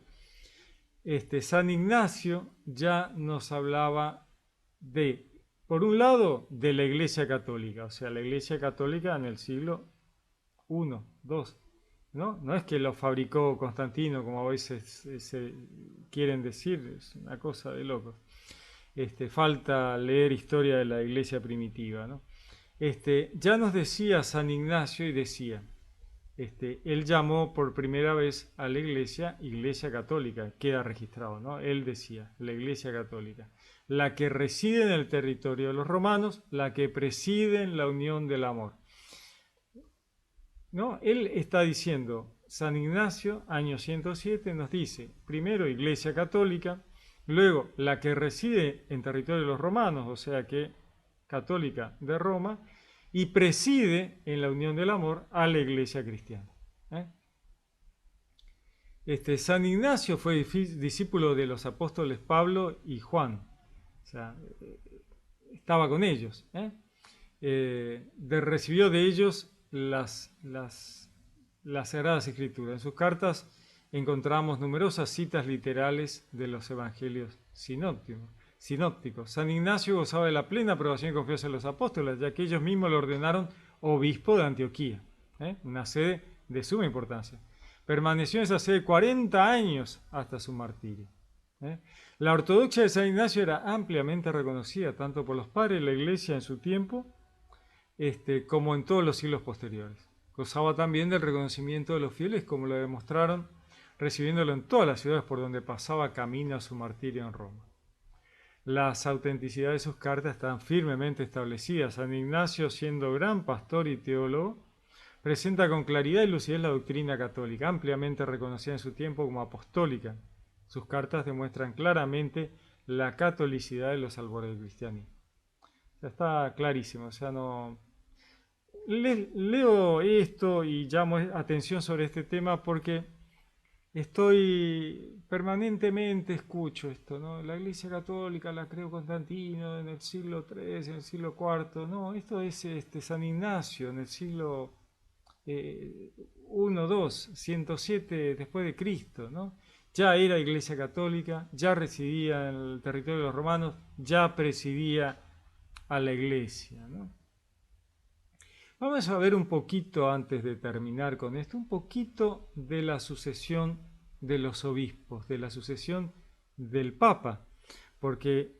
San Ignacio ya nos hablaba de, por un lado, de la Iglesia Católica, o sea, la Iglesia Católica en el siglo I, II, ¿no? No es que lo fabricó Constantino, como a veces se quieren decir, es una cosa de locos. Falta leer historia de la Iglesia primitiva, ¿no? Ya nos decía San Ignacio y decía, él llamó por primera vez a la Iglesia Católica, queda registrado, ¿no? Él decía, la Iglesia Católica, la que reside en el territorio de los romanos, la que preside en la unión del amor. ¿No? Él está diciendo, San Ignacio, año 107, nos dice, primero Iglesia Católica, luego la que reside en territorio de los romanos, o sea que católica de Roma, y preside en la unión del amor a la Iglesia cristiana. San Ignacio fue discípulo de los apóstoles Pablo y Juan, o sea, estaba con ellos. Recibió de ellos las Sagradas Escrituras. En sus cartas encontramos numerosas citas literales de los evangelios sinópticos. San Ignacio gozaba de la plena aprobación y confianza de los apóstoles, ya que ellos mismos lo ordenaron obispo de Antioquía, una sede de suma importancia. Permaneció en esa sede 40 años hasta su martirio. La ortodoxia de San Ignacio era ampliamente reconocida tanto por los padres de la Iglesia en su tiempo como en todos los siglos posteriores. Gozaba también del reconocimiento de los fieles, como lo demostraron recibiéndolo en todas las ciudades por donde pasaba camino a su martirio en Roma. Las autenticidades de sus cartas están firmemente establecidas. San Ignacio, siendo gran pastor y teólogo, presenta con claridad y lucidez la doctrina católica, ampliamente reconocida en su tiempo como apostólica. Sus cartas demuestran claramente la catolicidad de los albores del cristianismo. O sea, está clarísimo, o sea, no... Leo esto y llamo atención sobre este tema porque permanentemente escucho esto, ¿no? La Iglesia Católica la creó Constantino en el siglo III, en el siglo IV. No, esto es San Ignacio en el siglo I, II, 107 después de Cristo, ¿no? Ya era Iglesia Católica, ya residía en el territorio de los romanos, ya presidía a la Iglesia, ¿no? Vamos a ver un poquito, antes de terminar con esto, un poquito de la sucesión de los obispos, de la sucesión del Papa, porque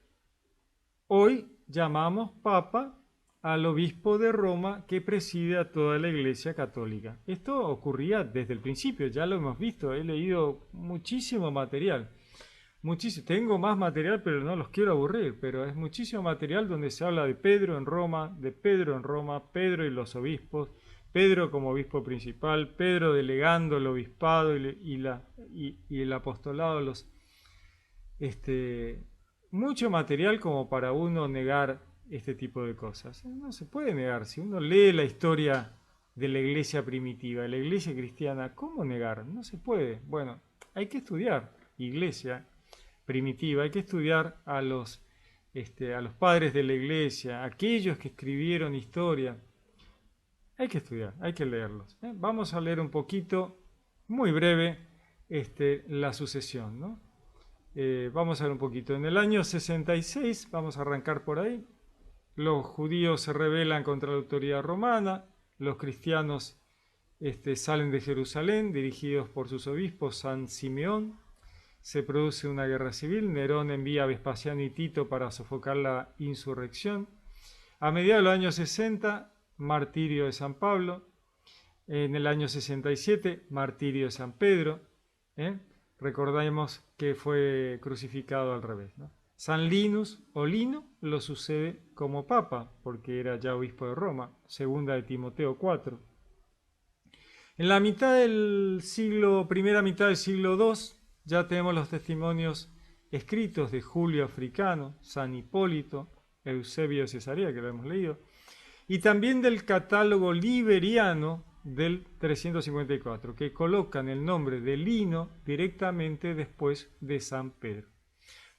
hoy llamamos Papa al obispo de Roma que preside a toda la Iglesia Católica. Esto ocurría desde el principio, ya lo hemos visto, he leído muchísimo material. Tengo más material, pero no los quiero aburrir, pero es muchísimo material donde se habla de Pedro en Roma, Pedro y los obispos, Pedro como obispo principal, Pedro delegando el obispado y el apostolado. Mucho material como para uno negar este tipo de cosas. No se puede negar. Si uno lee la historia de la iglesia primitiva, de la iglesia cristiana, ¿cómo negar? No se puede. Bueno, hay que estudiar iglesia primitiva, hay que estudiar a los padres de la iglesia, aquellos que escribieron historia. Hay que estudiar, hay que leerlos. Vamos a leer un poquito, muy breve, la sucesión, ¿no? Vamos a ver un poquito. En el año 66, vamos a arrancar por ahí, los judíos se rebelan contra la autoridad romana, los cristianos salen de Jerusalén, dirigidos por sus obispos, San Simeón. Se produce una guerra civil, Nerón envía a Vespasiano y Tito para sofocar la insurrección. A mediados de los años 60, martirio de San Pablo. En el año 67, martirio de San Pedro. Recordemos que fue crucificado al revés, ¿no? San Linus o Lino lo sucede como papa, porque era ya obispo de Roma, segunda de Timoteo 4. En la primera mitad del siglo II, ya tenemos los testimonios escritos de Julio Africano, San Hipólito, Eusebio de Cesarea, que lo hemos leído, y también del catálogo liberiano del 354, que colocan el nombre de Lino directamente después de San Pedro.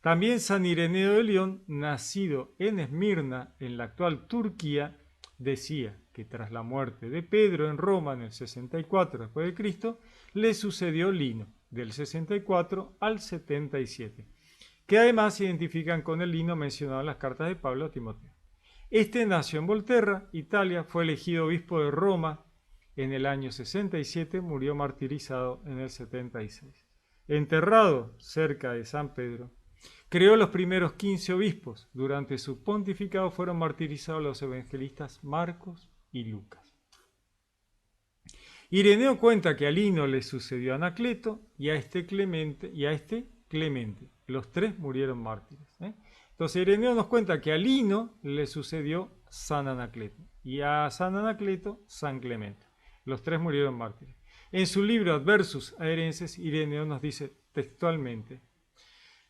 También San Ireneo de León, nacido en Esmirna, en la actual Turquía, decía que tras la muerte de Pedro en Roma en el 64 después de Cristo, le sucedió Lino, del 64 al 77, que además se identifican con el Lino mencionado en las cartas de Pablo a Timoteo. Nació en Volterra, Italia, fue elegido obispo de Roma en el año 67, murió martirizado en el 76. Enterrado cerca de San Pedro, creó los primeros 15 obispos. Durante su pontificado fueron martirizados los evangelistas Marcos y Lucas. Ireneo cuenta que a Lino le sucedió Anacleto y a este Clemente, Los tres murieron mártires. Entonces Ireneo nos cuenta que a Lino le sucedió San Anacleto y a San Anacleto San Clemente. Los tres murieron mártires. En su libro Adversus Aerenses, Ireneo nos dice textualmente: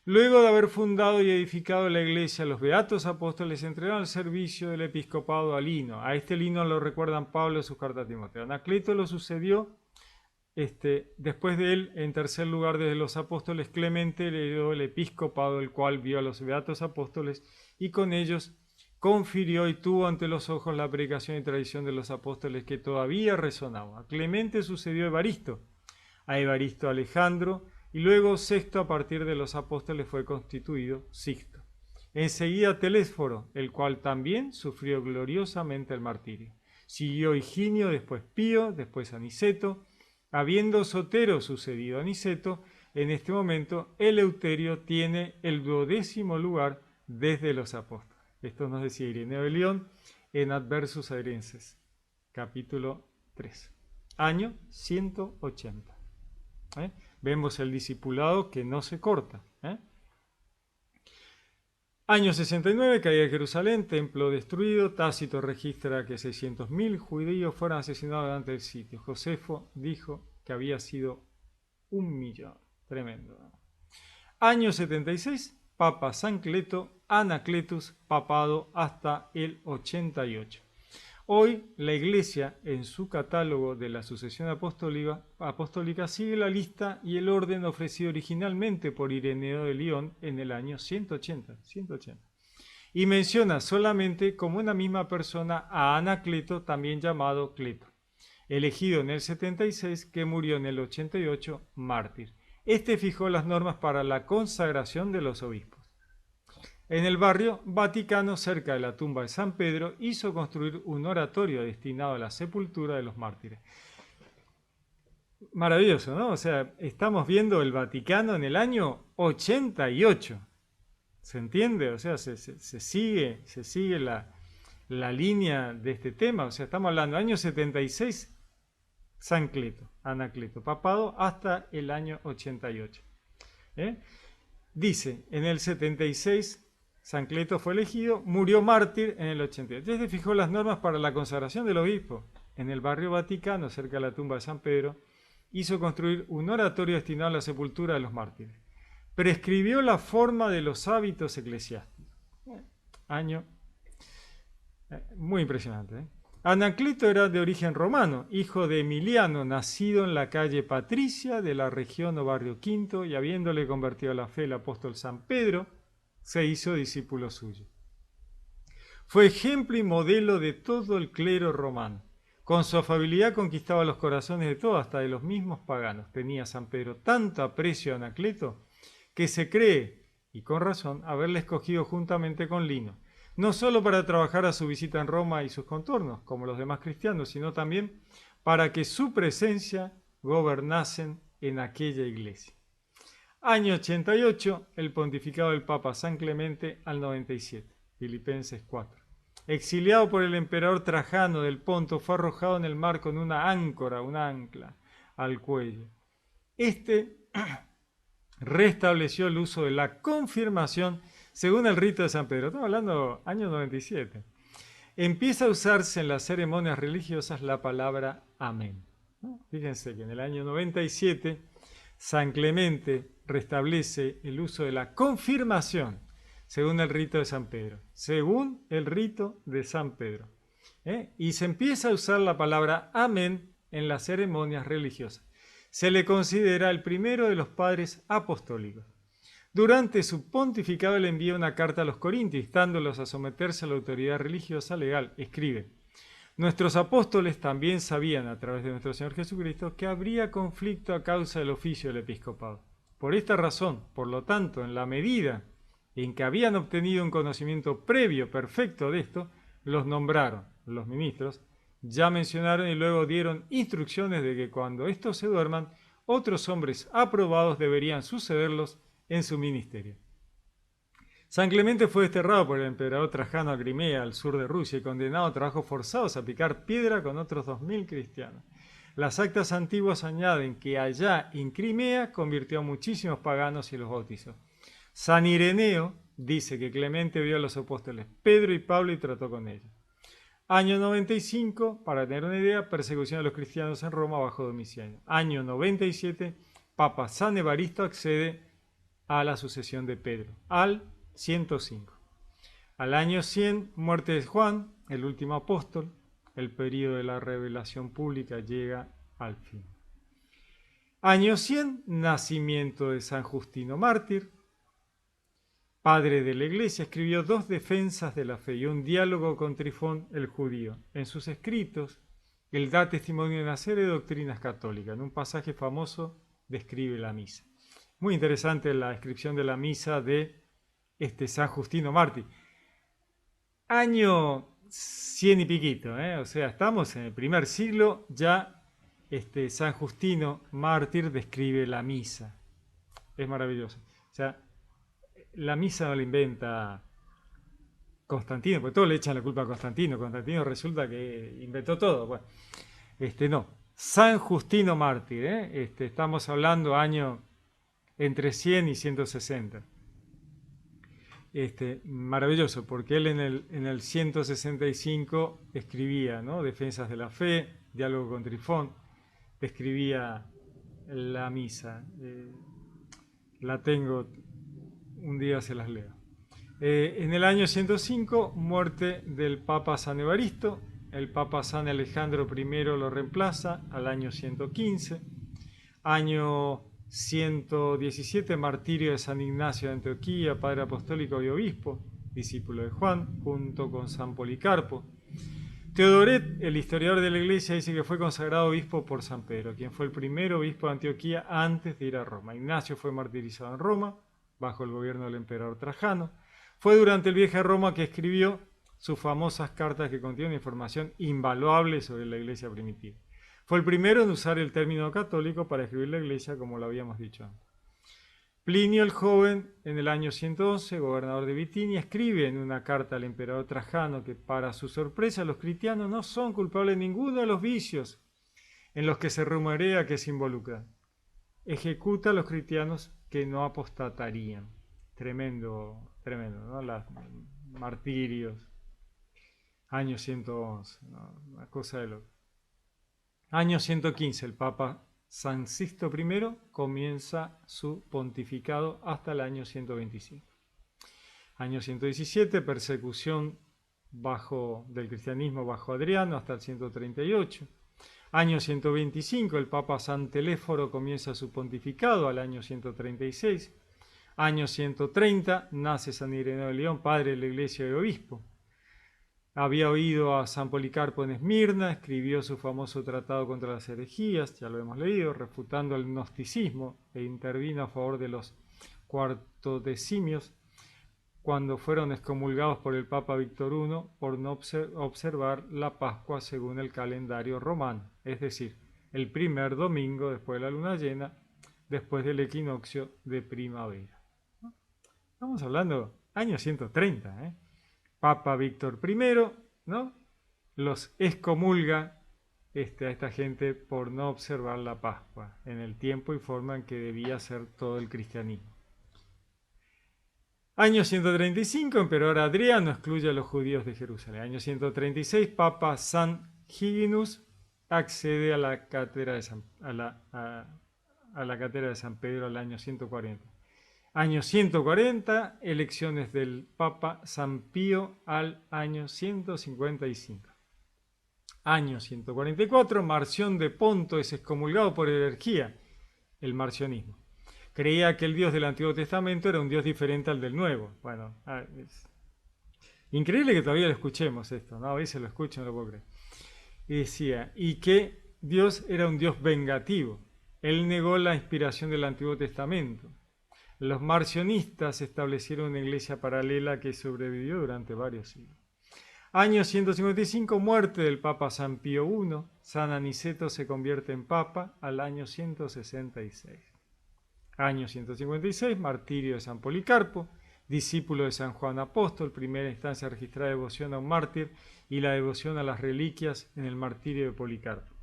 luego de haber fundado y edificado la iglesia, los beatos apóstoles entregaron al servicio del episcopado a Lino. A este Lino lo recuerdan Pablo en sus cartas a Timoteo. Anacleto lo sucedió después de él, en tercer lugar desde los apóstoles. Clemente heredó el episcopado, el cual vio a los beatos apóstoles y con ellos confirió y tuvo ante los ojos la predicación y tradición de los apóstoles que todavía resonaba. A Clemente sucedió Evaristo, a Evaristo Alejandro, y luego Sexto, a partir de los apóstoles, fue constituido Sixto. Enseguida Telésforo, el cual también sufrió gloriosamente el martirio. Siguió Higinio, después Pío, después Aniceto. Habiendo Sotero sucedido a Aniceto, en este momento Eleuterio tiene el 12º lugar desde los apóstoles. Esto nos decía Ireneo de León en Adversus Aerenses, capítulo 3, año 180. Vemos el discipulado que no se corta. Año 69, caída de Jerusalén, templo destruido. Tácito registra que 600.000 judíos fueron asesinados delante del sitio. Josefo dijo que había sido 1.000.000. Tremendo. Año 76, Papa San Cleto, Anacletus, papado hasta el 88. Hoy la Iglesia, en su catálogo de la sucesión apostólica, sigue la lista y el orden ofrecido originalmente por Ireneo de León en el año 180, y menciona solamente como una misma persona a Anacleto, también llamado Cleto, elegido en el 76, que murió en el 88, mártir. Este fijó las normas para la consagración de los obispos. En el barrio Vaticano, cerca de la tumba de San Pedro, hizo construir un oratorio destinado a la sepultura de los mártires. Maravilloso, ¿no? O sea, estamos viendo el Vaticano en el año 88. ¿Se entiende? O sea, se sigue la línea de este tema. O sea, estamos hablando año 76, San Cleto, Anacleto, papado hasta el año 88. Dice, en el 76... San Cleto fue elegido, murió mártir en el 88. Desde fijó las normas para la consagración del obispo. En el barrio Vaticano, cerca de la tumba de San Pedro, hizo construir un oratorio destinado a la sepultura de los mártires. Prescribió la forma de los hábitos eclesiásticos. Año muy impresionante. Anacleto era de origen romano, hijo de Emiliano, nacido en la calle Patricia de la región o barrio Quinto, y habiéndole convertido a la fe el apóstol San Pedro, se hizo discípulo suyo. Fue ejemplo y modelo de todo el clero romano. Con su afabilidad conquistaba los corazones de todos, hasta de los mismos paganos. Tenía San Pedro tanto aprecio a Anacleto que se cree, y con razón, haberle escogido juntamente con Lino, no solo para trabajar a su visita en Roma y sus contornos, como los demás cristianos, sino también para que su presencia gobernasen en aquella iglesia. Año 88, el pontificado del Papa San Clemente al 97, Filipenses 4. Exiliado por el emperador Trajano del Ponto, fue arrojado en el mar con una áncora, un ancla, al cuello. Restableció el uso de la confirmación según el rito de San Pedro. Estamos hablando año 97. Empieza a usarse en las ceremonias religiosas la palabra amén. Fíjense que en el año 97 San Clemente restablece el uso de la confirmación según el rito de San Pedro. Según el rito de San Pedro. Y se empieza a usar la palabra amén en las ceremonias religiosas. Se le considera el primero de los padres apostólicos. Durante su pontificado le envía una carta a los corintios, instándolos a someterse a la autoridad religiosa legal. Escribe: nuestros apóstoles también sabían, a través de nuestro Señor Jesucristo, que habría conflicto a causa del oficio del episcopado. Por esta razón, por lo tanto, en la medida en que habían obtenido un conocimiento previo perfecto de esto, los nombraron, los ministros, ya mencionaron y luego dieron instrucciones de que cuando estos se duerman, otros hombres aprobados deberían sucederlos en su ministerio. San Clemente fue desterrado por el emperador Trajano a Crimea, al sur de Rusia, y condenado a trabajos forzados a picar piedra con otros 2.000 cristianos. Las actas antiguas añaden que allá en Crimea convirtió a muchísimos paganos y los bautizó. San Ireneo dice que Clemente vio a los apóstoles Pedro y Pablo y trató con ellos. Año 95, para tener una idea, persecución de los cristianos en Roma bajo Domiciano. Año 97, Papa San Evaristo accede a la sucesión de Pedro, al 105. Al año 100, muerte de Juan, el último apóstol. El periodo de la revelación pública llega al fin. Año 100, nacimiento de San Justino Mártir. Padre de la Iglesia, escribió 2 defensas de la fe y un diálogo con Trifón el judío. En sus escritos, él da testimonio de una serie de doctrinas católicas. En un pasaje famoso describe la misa. Muy interesante la descripción de la misa de San Justino Mártir. Año 100 y piquito, o sea, estamos en el primer siglo, ya San Justino Mártir describe la misa. Es maravilloso. O sea, la misa no la inventa Constantino, porque todos le echan la culpa a Constantino. Constantino resulta que inventó todo. Bueno, no. San Justino Mártir, estamos hablando año entre 100 y 160. Maravilloso, porque él en el 165 escribía, ¿no? Defensas de la fe, diálogo con Trifón, escribía la misa. La tengo, un día se las leo. En el año 105, muerte del Papa San Evaristo. El Papa San Alejandro I lo reemplaza al año 115. Año 117, martirio de San Ignacio de Antioquía, padre apostólico y obispo, discípulo de Juan, junto con San Policarpo. Teodoret, el historiador de la Iglesia, dice que fue consagrado obispo por San Pedro, quien fue el primer obispo de Antioquía antes de ir a Roma. Ignacio fue martirizado en Roma, bajo el gobierno del emperador Trajano. Fue durante el viaje a Roma que escribió sus famosas cartas que contienen información invaluable sobre la Iglesia primitiva. Fue el primero en usar el término católico para escribir la Iglesia, como lo habíamos dicho antes. Plinio el Joven, en el año 111, gobernador de Bitinia, escribe en una carta al emperador Trajano que, para su sorpresa, los cristianos no son culpables de ninguno de los vicios en los que se rumorea que se involucran. Ejecuta a los cristianos que no apostatarían. Tremendo, ¿no? Los martirios. Año 111, ¿no? Una cosa de loco. Año 115, el Papa San Sixto I comienza su pontificado hasta el año 125. Año 117, persecución del cristianismo bajo Adriano hasta el 138. Año 125, el Papa San Teléforo comienza su pontificado al año 136. Año 130, nace San Ireneo de León, padre de la Iglesia y obispo. Había oído a San Policarpo en Esmirna, escribió su famoso tratado contra las herejías, ya lo hemos leído, refutando el gnosticismo e intervino a favor de los cuartodecimios cuando fueron excomulgados por el Papa Víctor I por no observar la Pascua según el calendario romano, es decir, el primer domingo después de la luna llena, después del equinoccio de primavera. Estamos hablando año 130, Papa Víctor I, ¿no? Los excomulga a esta gente por no observar la Pascua en el tiempo y forma en que debía ser todo el cristianismo. Año 135, emperador Adriano excluye a los judíos de Jerusalén. Año 136, Papa San Higinus accede a la cátedra de San Pedro al año 140. Año 140, elecciones del Papa San Pío al año 155. Año 144, Marción de Ponto es excomulgado por herejía, el marcionismo. Creía que el Dios del Antiguo Testamento era un Dios diferente al del Nuevo. Bueno, es increíble que todavía lo escuchemos esto, ¿no? A veces lo escucho, no lo puedo creer. Y decía, y que Dios era un Dios vengativo. Él negó la inspiración del Antiguo Testamento. Los marcionistas establecieron una iglesia paralela que sobrevivió durante varios siglos. Año 155, muerte del Papa San Pío I. San Aniceto se convierte en Papa al año 166. Año 156, martirio de San Policarpo, discípulo de San Juan Apóstol, primera instancia registrada de devoción a un mártir y la devoción a las reliquias en el martirio de Policarpo.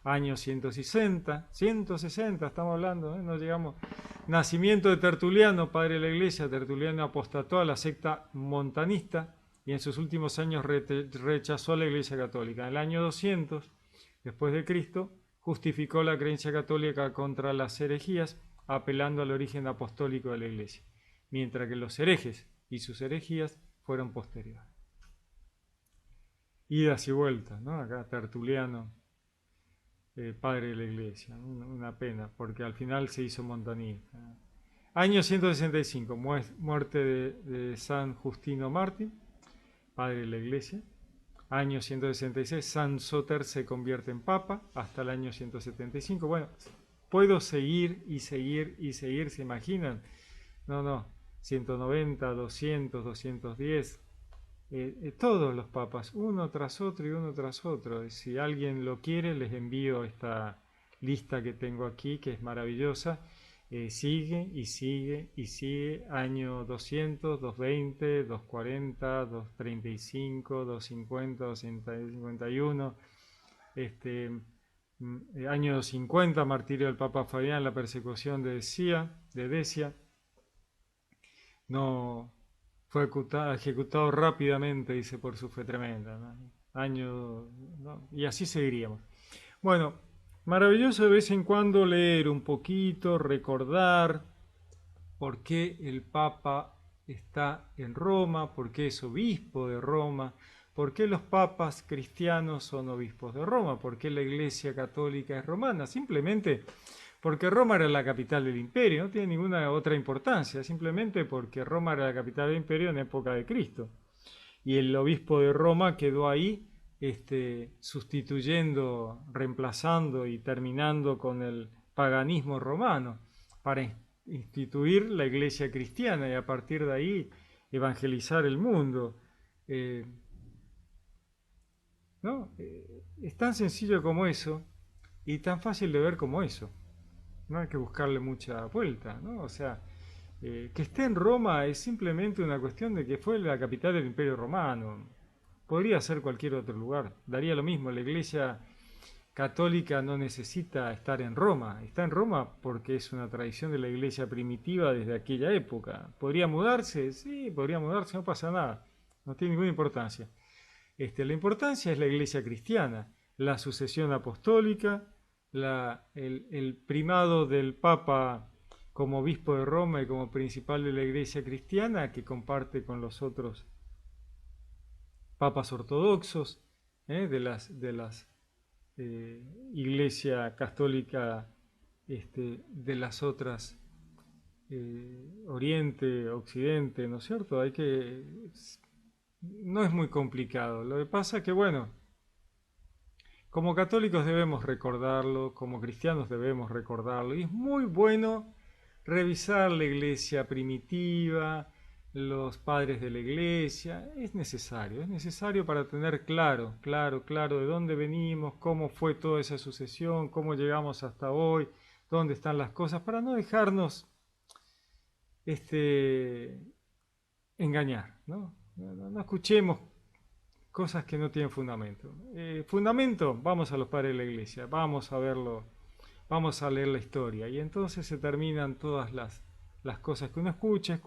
Año 160 estamos hablando, no llegamos. Nacimiento de Tertuliano, padre de la iglesia. Tertuliano apostató a la secta montanista y en sus últimos años rechazó a la iglesia católica. En el año 200, después de Cristo, justificó la creencia católica contra las herejías, apelando al origen apostólico de la iglesia, mientras que los herejes y sus herejías fueron posteriores. Idas y vueltas, ¿no? Acá Tertuliano, padre de la iglesia, una pena, porque al final se hizo montanista. Año 165, muerte de San Justino Mártir, padre de la iglesia. Año 166, San Soter se convierte en papa, hasta el año 175. Bueno, puedo seguir y seguir y seguir, ¿se imaginan? No, 190, 200, 210, todos los papas, uno tras otro y uno tras otro. Si alguien lo quiere, les envío esta lista que tengo aquí, que es maravillosa. Sigue y sigue y sigue. Año 200, 220, 240, 235, 250, 251. Año 50, martirio del Papa Fabián, la persecución de Decia. No fue ejecutado rápidamente, dice, por su fe tremenda, ¿no? Año, ¿no? Y así seguiríamos. Bueno, maravilloso de vez en cuando leer un poquito, recordar por qué el Papa está en Roma, por qué es obispo de Roma, por qué los papas cristianos son obispos de Roma, por qué la Iglesia Católica es romana. Simplemente porque Roma era la capital del imperio, no tiene ninguna otra importancia, simplemente porque Roma era la capital del imperio en época de Cristo. Y el obispo de Roma quedó ahí, sustituyendo, reemplazando y terminando con el paganismo romano para instituir la iglesia cristiana y a partir de ahí evangelizar el mundo. ¿No? Es tan sencillo como eso y tan fácil de ver como eso. No hay que buscarle mucha vuelta, ¿no? O sea, que esté en Roma es simplemente una cuestión de que fue la capital del Imperio Romano. Podría ser cualquier otro lugar, daría lo mismo. La Iglesia Católica no necesita estar en Roma, está en Roma porque es una tradición de la Iglesia primitiva desde aquella época. ¿Podría mudarse? Sí, podría mudarse, no pasa nada, no tiene ninguna importancia. La importancia es la Iglesia cristiana, la sucesión apostólica, el primado del Papa como obispo de Roma y como principal de la Iglesia cristiana, que comparte con los otros papas ortodoxos de las Iglesia Católica de las otras, Oriente, Occidente, ¿no es cierto? No es muy complicado. Lo que pasa es que, bueno, como católicos debemos recordarlo, como cristianos debemos recordarlo, y es muy bueno revisar la iglesia primitiva, los padres de la iglesia, es necesario para tener claro de dónde venimos, cómo fue toda esa sucesión, cómo llegamos hasta hoy, dónde están las cosas, para no dejarnos engañar, ¿no? No escuchemos cosas que no tienen fundamento. Fundamento, vamos a los padres de la iglesia, vamos a verlo, vamos a leer la historia. Y entonces se terminan todas las cosas que uno escucha,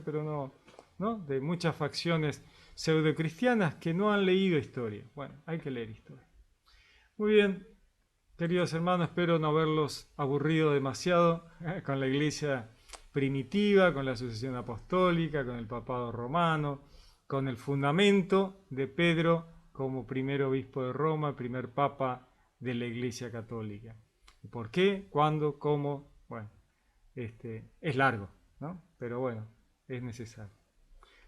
pero no, de muchas facciones pseudocristianas que no han leído historia. Bueno, hay que leer historia. Muy bien, queridos hermanos, espero no haberlos aburrido demasiado con la iglesia primitiva, con la sucesión apostólica, con el papado romano, con el fundamento de Pedro como primer obispo de Roma, primer papa de la Iglesia Católica. ¿Por qué? ¿Cuándo? ¿Cómo? Bueno, es largo, ¿no? Pero bueno, es necesario.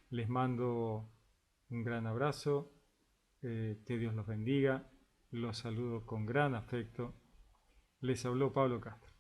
Les mando un gran abrazo, que Dios los bendiga, los saludo con gran afecto. Les habló Pablo Castro.